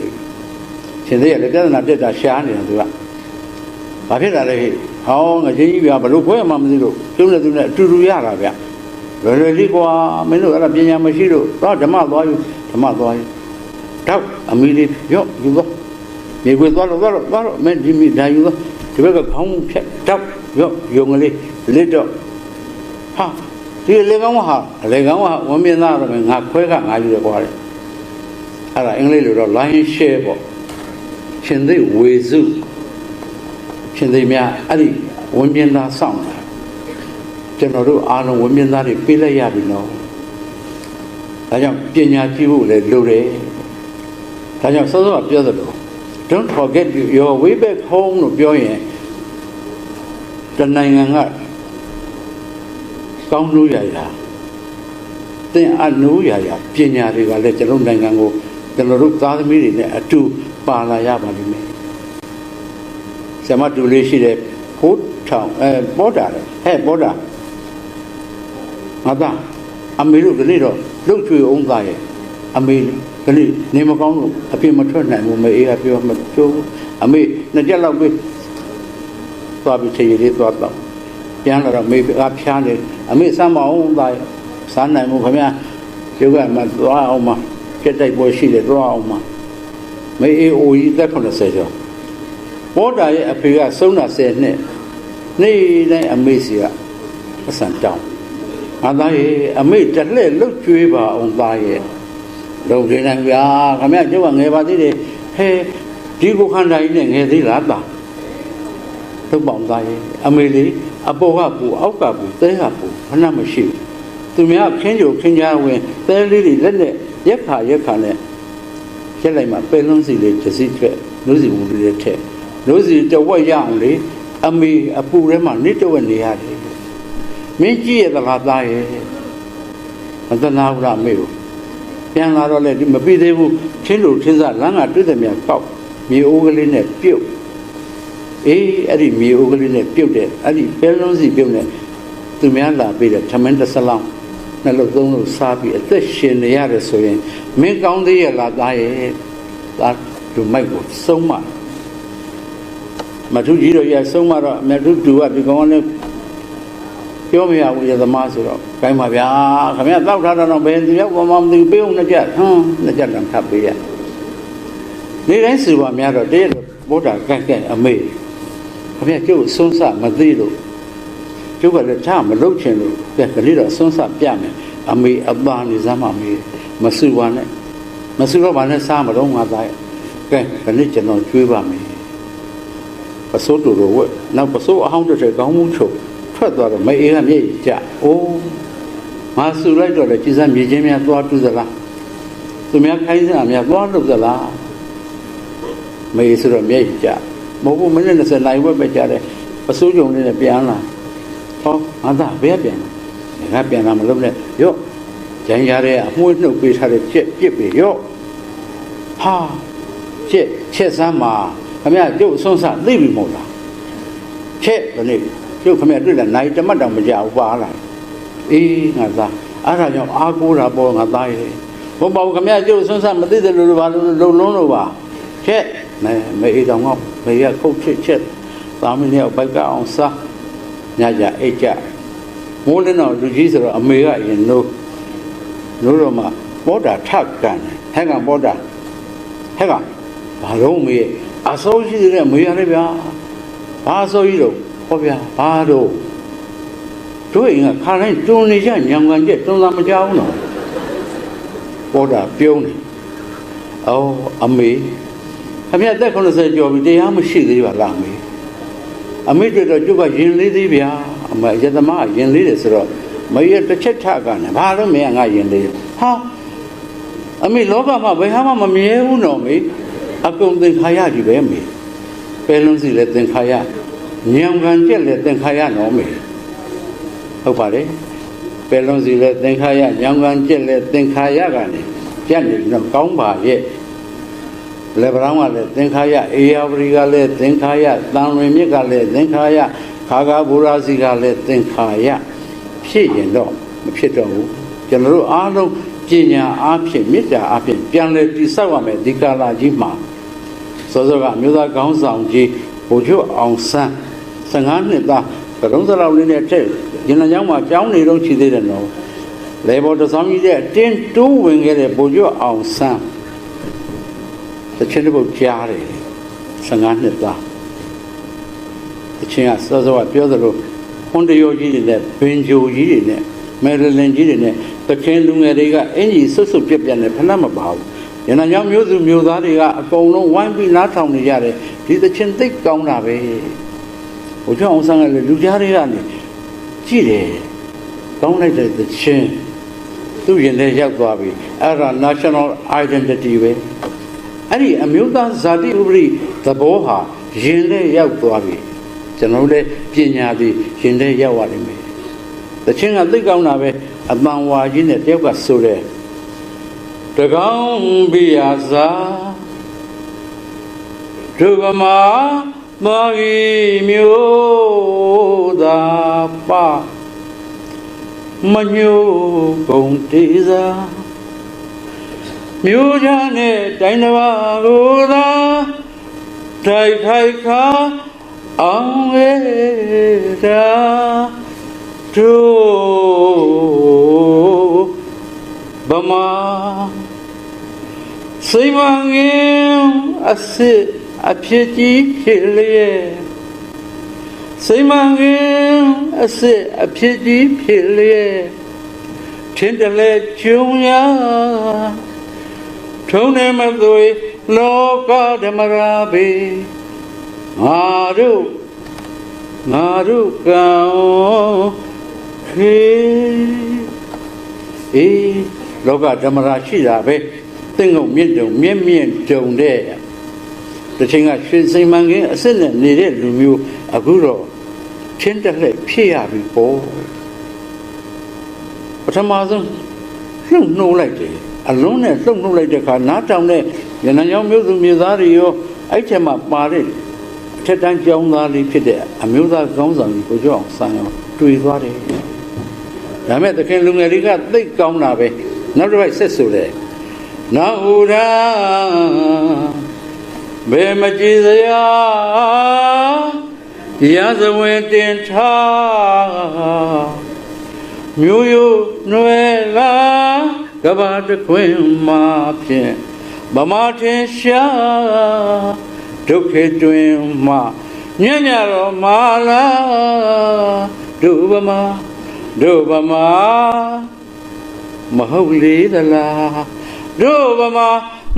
ရှင်သေးကလည်းပြဿနာတက်တာရှားနေတာသူကဘာဖြစ်တာလဲဟဲ့ဟောငကျင်းကြီးဗျာဘယ်လိုခွဲရမှမသိလို့ကျုံးနဲ့သူနဲ့အတူတူရတာဗျလွယ်လေးကွာမင်းတို့အဲ့ဒါပညာမရှိလို့တော့ဓမ္မသွားယူတော့အမီလေးရော့ယူတော့မြေခွေသွားတော့မင်းဒီမိဒါယူတော့ဒီဘက်ကခေါင်းဖြတ်တော့ရော့ယုံကလေးလစ်တော့ဟာဒီလေကောင်းဟာဝမ်းမြင်သားတော့ငါခွဲကငါယူရကွာတဲ့အဲ့ဒါအင်္ဂလိပ်လိုတော့ line share ပေါ့ရှင်သိဝေစုရှင်သိများအဲ့ဒီဝမ်းမြင်သားစောင့်တာကျွန်တော်တို့အားလုံးဝမ်းမြင်သားတွေပေးလိုက်ရပြီနော်ဒါကြောင့်ပညာကြည့်ဖို့လည်းလိုတယ်ဒါကြောင့်စောစောကပြောသလို don't forget your way back home လို့ပြောရင်တနိုင်ငံကကောင်းလို့ရသင်အနုရပညာတွေကလည်းကျွန်တော်နိုင်ငံကိုကျွန်တော်တို့သားသမီးတွေနဲ့အတူပါလာရပါလိမ့်မယ်ဆရာမတူလေးရှိတဲ့ဖို့ထောင်ပေါ်တာငါသားအမေတို့ကလေးတော့ လုတ်ချွေအောင်သားရဲ့အမေကလေးနေမကောင်းလို့အပြင်မထွက်နိုင်ဘူးမေအေးကပြောမကျိုးအမေနှစ်ချက်လောက်ပဲသွားပြီးချေရည်သွားတော့ပြန်လာတော့မေကဖျားနေအမေစမ်းမအောင်သားရဲ့စားနိုင်မှုခင်ဗျာကျုပ်ကမှသွားအောင်မှာပြက်တိုက်ပွဲရှိတယ်သွားအောင်မှာမေအေးအိုကြီးသက်80ကျော်ဘောတာရဲ့အဖေကဆုံးတာ10နှစ်နေ့တိုင်းအမေစီကအဆန်တောင်းငါသားရဲ့အမေတလှဲ့လုတ်ကျွေးပါအောင်သားရဲ့လုံနေနိုင်ဗျာခင်ဗျာကျုပ်ကငယ်ပါသေးတယ်ဟဲဒီကိုခန္ဓာကြီးနဲ့ငယ်သေးလားသားလုတ်ပေါင်းသားရဲ့အမေလေးအပေါ်ကပူအောက်ကပူသဲကပူခဏမရှိဘူးသူများခင်းကြိုခင်းကြဝင်သဲလေးတွေလက်နဲ့ရက်ခါနဲ့ရက်လိုက်မှပဲလုံးစီလေးကျစီထွက်လို့စီဘူးလေးထက်လို့စီတဝက်ရအောင်လေအမေအပူထဲမှာနေတဝက်နေရတယ်မင်းကြည့်ရသလားသားရဲ့မသနာဘူးလားအမေကိုပြန်လာတော့လေဒီမပြီးသေးဘူးချင်းလို့ထင်းစားလမ်းကတွေ့တယ်မြန်ကောက်မြေအိုးကလေးနဲ့ပြုတ်အေးအဲ့ဒီမြေအိုးကလေးနဲ့ပြုတ်တဲ့အဲ့ဒီပဲလုံးစီပြုတ်နေသူများလာပြီးတဲ့ထမင်းတစ်စလောင်းနှလုံးသုံးလို့စားပြီးအသက်ရှင်နေရတယ်ဆိုရင်မင်းကောင်းသေးရဲ့လားသားရဲ့သားလူမိုက်ကိုဆုံးမမထုကြီးတို့ရဆုံးမတော့မထုတူကဒီကောင်ကလည်းပြောမရဘူးရသမားဆိုတော့ခိုင်းပါဗျာခင်ဗျာတောက်ထားတော့ဘယ်သူရောက်မှမသိပေးအောင်နှစ်ချက်နှစ်ချက်တော့ထပ်ပေးရနေတိုင်းစီပါများတော့တရက်တော့ဗုဒ္ဓကဲအမေခင်ဗျာကျုပ်ဆုံးစမသိလို့ကျုပ်ကလည်းထားမလုပ်ချင်လို့ကလေးတော့ဆုံးစပြမယ်အမေအပါနေစမ်းမမေမဆူပါနဲ့မဆူတော့ဘာနဲ့စားမတော့ငါသားရဲ့ကဲခဏကျွန်တော်ကျွေးပါမယ်ပစိုးတူတော့ဝက်နောက်ပစိုးအဟောင်းတစ်ထည်ကောင်းမှုချုပ်ထွက်သွားတော့မအေးကမျက်ရည်ကျအိုးငါဆူလိုက်တော့လေကြည်စမ်းမြေချင်းများသွားတူးသလားသူများခိုင်းစရာများသွားလုပ်သလားမအေးဆိုတော့မျက်ရည်ကျမဟုတ်ဘူးမိနစ်20နိုင်ဝက်ပဲကြာတယ်ပစိုးကြုံလေးနဲ့ပြန်လာဟောငါသားဘယ်ပြန်လဲငါပြန်လာမလုပ်နဲ့ရော့ကြံရတဲ့အမွှေးနှုတ်ပေးထားတဲ့ချက်ပြစ်ပြီရော့ဟာချက်စမ်းမှာခမရကျုပ်အစွန်းစားသိပြီမဟုတ်လားချက်ဘယ်နည်းကျုပ်ခမရတွေ့လာနိုင်တမတ်တောင်မကြောက်ပါလားအေးငါသားအဲ့ဒါကြောင့်အားကိုးတာပေါ်ငါသားရဲ့ဘုံပေါ့ခမရကျုပ်အစွန်းစားမသိတယ်လို့ဘာလို့လုံလုံးလို့ပါချက်မေအေးတောင်ကမေရခုတ်ချက်သာမင်းရဲ့ဘိုက်ကအောင်စားညကြအိတ်ကြမိုးလင်းတော့လူကြီးဆိုတော့အမေကအရင်လို့တော့မှပေါ်တာထကန်ဟဲ့ကပေါ်တာဟဲ့ကဘာလို့မေအစိုးရှိတဲ့မေရတယ်ဗျာဘာအစိုးကြီးတော့ဟောဗျာဘာတော့တို့ရင်ကခါတိုင်းတွန်းနေကြညံကန်ကျက်တွန်းသာမကြောက်တော့ပေါ်တာပြုံးတယ်အော်အမေအမေအသက်80ကျော်ပြီတရားမရှိသေးပါလားအမေတွေ့တော့ကျုပ်ကရင်လေးသေးဗျာအမေရသမားရင်လေးတယ်ဆိုတော့မရတစ်ချက်ထကနေဘာလို့မင်းငါရင်လေးဟာအမေလောကမှာဘယ်ဟာမှမမြဲဘူးနော်မေအကုန်သင်္ခါရကြီးပဲမေပဲလုံးစီလည်းသင်္ခါရညံခံကျက်လည်းသင်္ခါရနော်မေဟုတ်ပါလေပဲလုံးစီလည်းသင်္ခါရညံခံကျက်လည်းသင်္ခါရကနေကျက်နေတော့ကောင်းပါရဲ့လေဗရောင်းကလည်းသင်္ခါရအေယာဝရီကလည်းသင်္ခါရတန်ဝင်မြစ်ကလည်းသင်္ခါရခါကားဘူရာစီကလည်းသင်္ခါရဖြစ်ရင်တော့မဖြစ်တော့ဘူးကျွန်တော်တို့အားလုံးပညာအားဖြင့်မေတ္တာအားဖြင့်ပြန်လည်တည်ဆောက်ရမယ်ဒီကာလကြီးမှာစောစောကအမျိုးသားခေါင်းဆောင်ကြီးဗိုလ်ချုပ်အောင်ဆန်း15နှစ်သားကရုံးစလောက်လေးနဲ့ထက်ရင်းနှောင်းမှာကြောင်းနေတော့ချီသေးတယ်နော်လေဘော်တဆောင်ကြီးတဲ့တင်းတိုးဝင်ခဲ့တဲ့ဗိုလ်ချုပ်အောင်ဆန်းတစ်ချင်းတစ်ပုတ်ကြားတယ်15နှစ်သားတစ်ချင်းကစောစောကပြောသလိုခွန်တရိုးကြီးတွေနဲ့ဘင်ဂျိုကြီးတွေနဲ့မယ်ရလင်ကြီးတွေနဲ့တခင်လူငယ်တွေကအင်ကြီးဆွတ်ဆွတ်ပြက်ပြက်နဲ့ဖဏမပါဘူးရန်ကြောင်မျိုးစုမျိုးသားတွေကအကုန်လုံးဝိုင်းပြီးနားထောင်နေကြတယ်ဒီသချင်းသိကောင်းတာပဲဘုရားအောင်ဆန်းကလည်းလူကြားတွေကနေကြည့်တယ်ကောင်းလိုက်တဲ့သချင်းသူ့ရင်ထဲရောက်သွားပြီအဲ့ဒါ national identity ပဲအဲ့ဒီအမျိုးသားဇာတိဥပဒေသဘောဟာရင်ထဲရောက်သွားပြီကျွန်တော်လည်းပညာသည်ရင်ထဲရောက်ရလိမ့်မယ်သချင်းကသိကောင်းတာပဲအပန်ဝါကြီးနဲ့တယောက်ကဆိုတယ်တကောင်းပိယသာဒုဗမာမာဂီမျိုးသာပမညိုကုန်တေးသာ မျိုးချနဲ့တိုင်းတစ်ပါးကိုသာထိုက်ခိုက်ခါအောင်ရဲ့တာတို့ဗမာစိမငင်အစစ်အဖြစ်ကြီးဖြစ်လျက်စိမငင်အစစ်အဖြစ်ကြီးဖြစ်လျက်ထင်တယ်လေကျုံရထုံးနေမသွေလောကဓမ္မရာဘေငါတို့ကံခေလောကဓမ္မရာရှိတာပဲသင်္ကုံမြင့်တုံမြင့်တုံတဲ့တချိန်ကရွှေစိမ်မှန်ခင်အစစ်နဲ့နေတဲ့လူမျိုးအခုတော့ချင်းတက်လက်ဖြစ်ရပြီပေါ့ပထမဆုံးလှုပ်နှိုးလိုက်တယ်အလုံးနဲ့လှုပ်နှိုးလိုက်တဲ့အခါနားတောင်တဲ့ရဏကျောင်းမျိုးသူမျိုးသားတွေရောအဲ့ချက်မှာပါတဲ့ထက်တန်းကျောင်းသားလေးဖြစ်တဲ့အမျိုးသားကောင်းဆောင်ကြီးကိုကျော်အောင်ဆန်းရောတွေ့သွားတယ်ဒါမဲ့သခင်လူငယ်လေးကသိတ်ကောင်းတာပဲနောက်တစ်ပိုက်ဆက်ဆိုတယ်နာဟုရာဘေမကြည်စရာရာဇဝင်တင်ထားမြို့ရိုးနွယ်လာကဘာတခွင်မှာဖြင့်ဗမာထင်ရှားဒုက္ခတွင်မှညံ့ညတော်မာလာဒုဗမာမဟုတ်လေသလားဒုဗမာ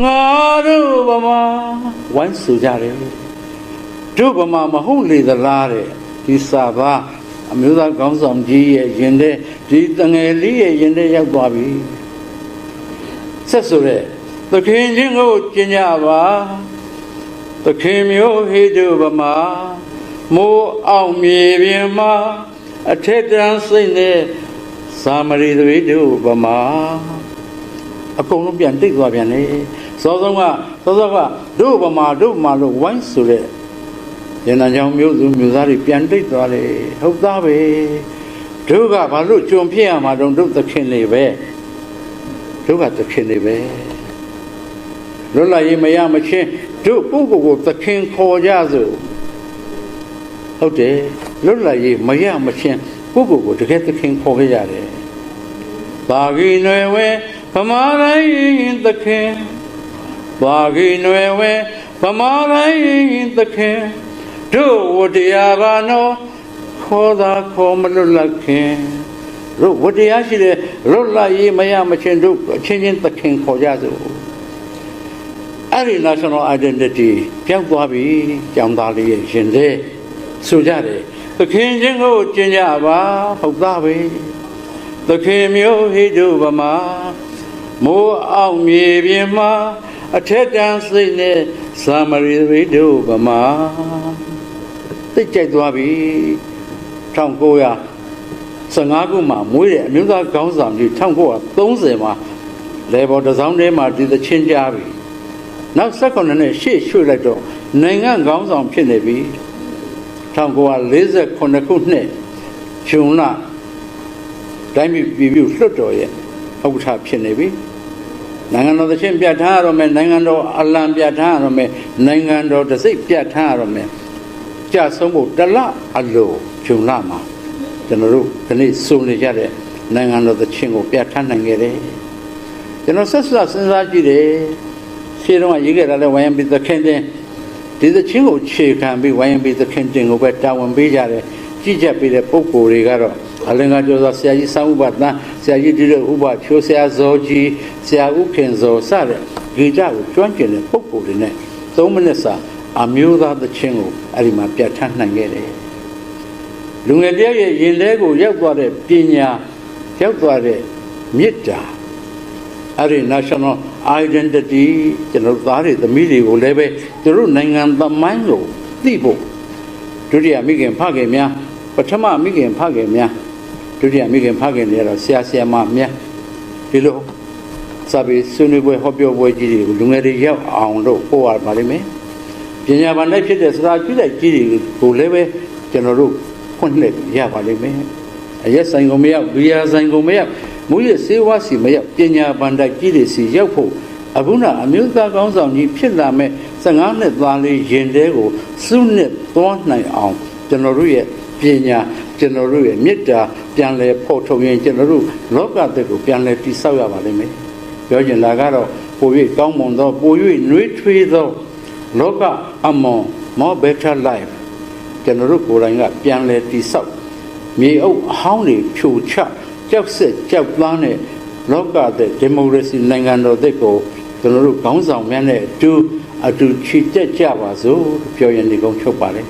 ငါဒုဗမာဝိုင်းဆိုကြတယ်ဒုဗမာမဟုတ်လေသလားတဲ့ဒီစာပါအမျိုးသားကောင်းဆောင်ကြီးရဲ့ရင်ထဲဒီတငယ်လေးရဲ့ရင်ထဲရောက်သွားပြီဆက်ဆိုတဲ့သခင်ချင်းကိုကျင့်ကြပါသခင်မျိုးဟိတုဗမာမိုးအောင်မြေပြင်မှာအထက်တန်းစိတ်နဲ့သာမရီသွေးတို့ဗမာအကုန်လုံးပြန်တိတ်သွားပြန်လေစောစောကတို့ဗမာလို့ဝိုင်းဆိုတဲ့ရဏကျောင်းမျိုးသူမျိုးသားတွေပြန်တိတ်သွားတယ်ဟုတ်သားပဲတို့ကဘာလို့ကြုံဖြစ်ရမှာတုံးတို့သခင်တွေပဲတို့ကသခင်တွေပဲလွတ်လပ်ရေးမရမချင်းတို့ပုဂ္ဂိုလ်ကိုသခင်ခေါ်ကြစို့ဟုတ်တယ်လွတ်လပ်ရေးမရမချင်းပုဂ္ဂိုလ်ကိုတကယ်သခင်ခေါ်ခဲ့ရတယ်ဘာဂိနွယ်ဝဲဗမာတိုင်းသခင်ဘာဂိနွယ်ဝဲဗမာတိုင်းသခင်တို့ဝတရားဘာနောခေါ်သာခေါ်မလွတ်လပ်ခင်တို့ဝတရားရှိတယ်လွတ်လပ်ရေးမရမချင်းတို့အချင်းချင်းသခင်ခေါ်ကြစို့အဲ့ဒီ national identity ပြောင်းသွားပြီကျောင်းသားလေးရဲ့ရှင်တဲ့ဆိုကြတယ်သခင်ချင်းကိုကျင့်ကြပါဟုတ်သားပဲသခင်မျိုးဟိတုဗမာမိုးအောင်မြေပြင်မှာအထက်တန်းစိတ်နဲ့သာမရီဝိတုဗမာသိကြိုက်သွားပြီ1915ခုမှာမွေးတဲ့အမျိုးသားခေါင်းဆောင်ကြီး1930မှာလေဘော်တစောင်းထဲမှာဒီသချင်းကြားပြီနောက်18နဲ့ရှေ့ရွှေ့လိုက်တော့နိုင်ငံခေါင်းဆောင်ဖြစ်နေပြီ1948ခုနှစ်ဇွန်လတိုင်းပြည်လွှတ်တော်ရဲ့ဥက္ကဋ္ဌဖြစ်နေပြီနိုင်ငံတော်သချင်းပြဋ္ဌာန်းရတော့မယ်နိုင်ငံတော်အလံပြဋ္ဌာန်းရတော့မယ်နိုင်ငံတော်တစိ့ပြဋ္ဌာန်းရတော့မယ်ကြဆုံးဖို့တလအလိုဇွန်လမှာကျွန်တော်တို့ဒီနေ့စုံနေကြတဲ့နိုင်ငံတော်သချင်းကိုပြဋ္ဌာန်းနိုင်ခဲ့တယ်ကျွန်တော်ဆက်စဉ်းစားကြည့်တယ်ရှင်းတော့ရေးခဲ့တာလဲဝိုင်းပြီးသခင်တင်ဒီသချင်းကိုခြေခံပြီးဝိုင်းပြီးသခင်တင်ကိုပဲတာဝန်ပေးကြတယ်ကြည့်ချက်ပေးတဲ့ပုံကိုယ်တွေကတော့အလင်္ကာကျော်ဆရာကြီးဆောင်းဥပဒနာဆရာကြီးဒီလိုဥပချိုးဆရာဇော်ကြီးဆရာဥခင်ဇော်စတဲ့ဂီတကိုကျွမ်းကျင်တဲ့ပုံကိုယ်တွေနဲ့3မိနစ်စာအမျိုးသားသချင်းကိုအဲ့ဒီမှာပြဋ္ဌာန်းနိုင်ခဲ့တယ်လူငယ်တယောက်ရဲ့ရင်ထဲကိုရောက်သွားတဲ့ပညာရောက်သွားတဲ့မေတ္တာအဲ့ဒီ national identity ကျွန်တော်သားတွေသမီးတွေကိုလည်းပဲသူတို့နိုင်ငံသမိုင်းကိုသိဖို့ဒုတိယမိခင်ဖခင်များပထမမိခင်ဖခင်များဒုတိယမိခင်ဖခင်တွေကတော့ဆရာမများဒီလိုစာပေဆွေးနွေးပွဲဟောပြောပွဲကြီးတွေကိုလူငယ်တွေရောက်အောင်လို့ပို့ရပါလိမ့်မယ်ပညာဘာနဲ့ဖြစ်တဲ့စကားကြီးတဲ့ကြီးတွေကိုလည်းပဲကျွန်တော်တို့ဖွင့်လှစ်ရပါလိမ့်မယ်အရက်ဆိုင်ကိုမရောက်ဘီယာဆိုင်ကိုမရောက်မူရစေဝါစီမရောက်ပညာဗန္ဒကြီးတွေစီရောက်ဖို့ အခုနအမျိုးသားကောင်းဆောင်ကြီးဖြစ်လာမဲ့15နှစ်သားလေးရင်တဲကိုစုနှစ်သွားနိုင်အောင်ကျွန်တော်တို့ရဲ့ပညာကျွန်တော်တို့ရဲ့မေတ္တာပြန်လဲဖော်ထုတ်ရင်ကျွန်တော်တို့လောကသက်ကိုပြန်လဲတည်ဆောက်ရပါလိမ့်မယ်ပြောချင်တာကတော့ပို၍ကောင်းမွန်သောပို၍နှွေးထွေးသောလောကအမွန် more better life ကျွန်တော်တို့ကိုယ်တိုင်ကပြန်လဲတည်ဆောက်မြေအုပ်အဟောင်းတွေဖြိုချကြောက်စစ်ကြောက်သားနဲ့လောကသက်ဒီမိုကရေစီနိုင်ငံတော်သက်ကိုကျွန်တော်တို့ခေါင်းဆောင်များနဲ့အတူချီတက်ကြပါစို့ပြောရင်ဒီကုန်းချုပ်ပါတယ်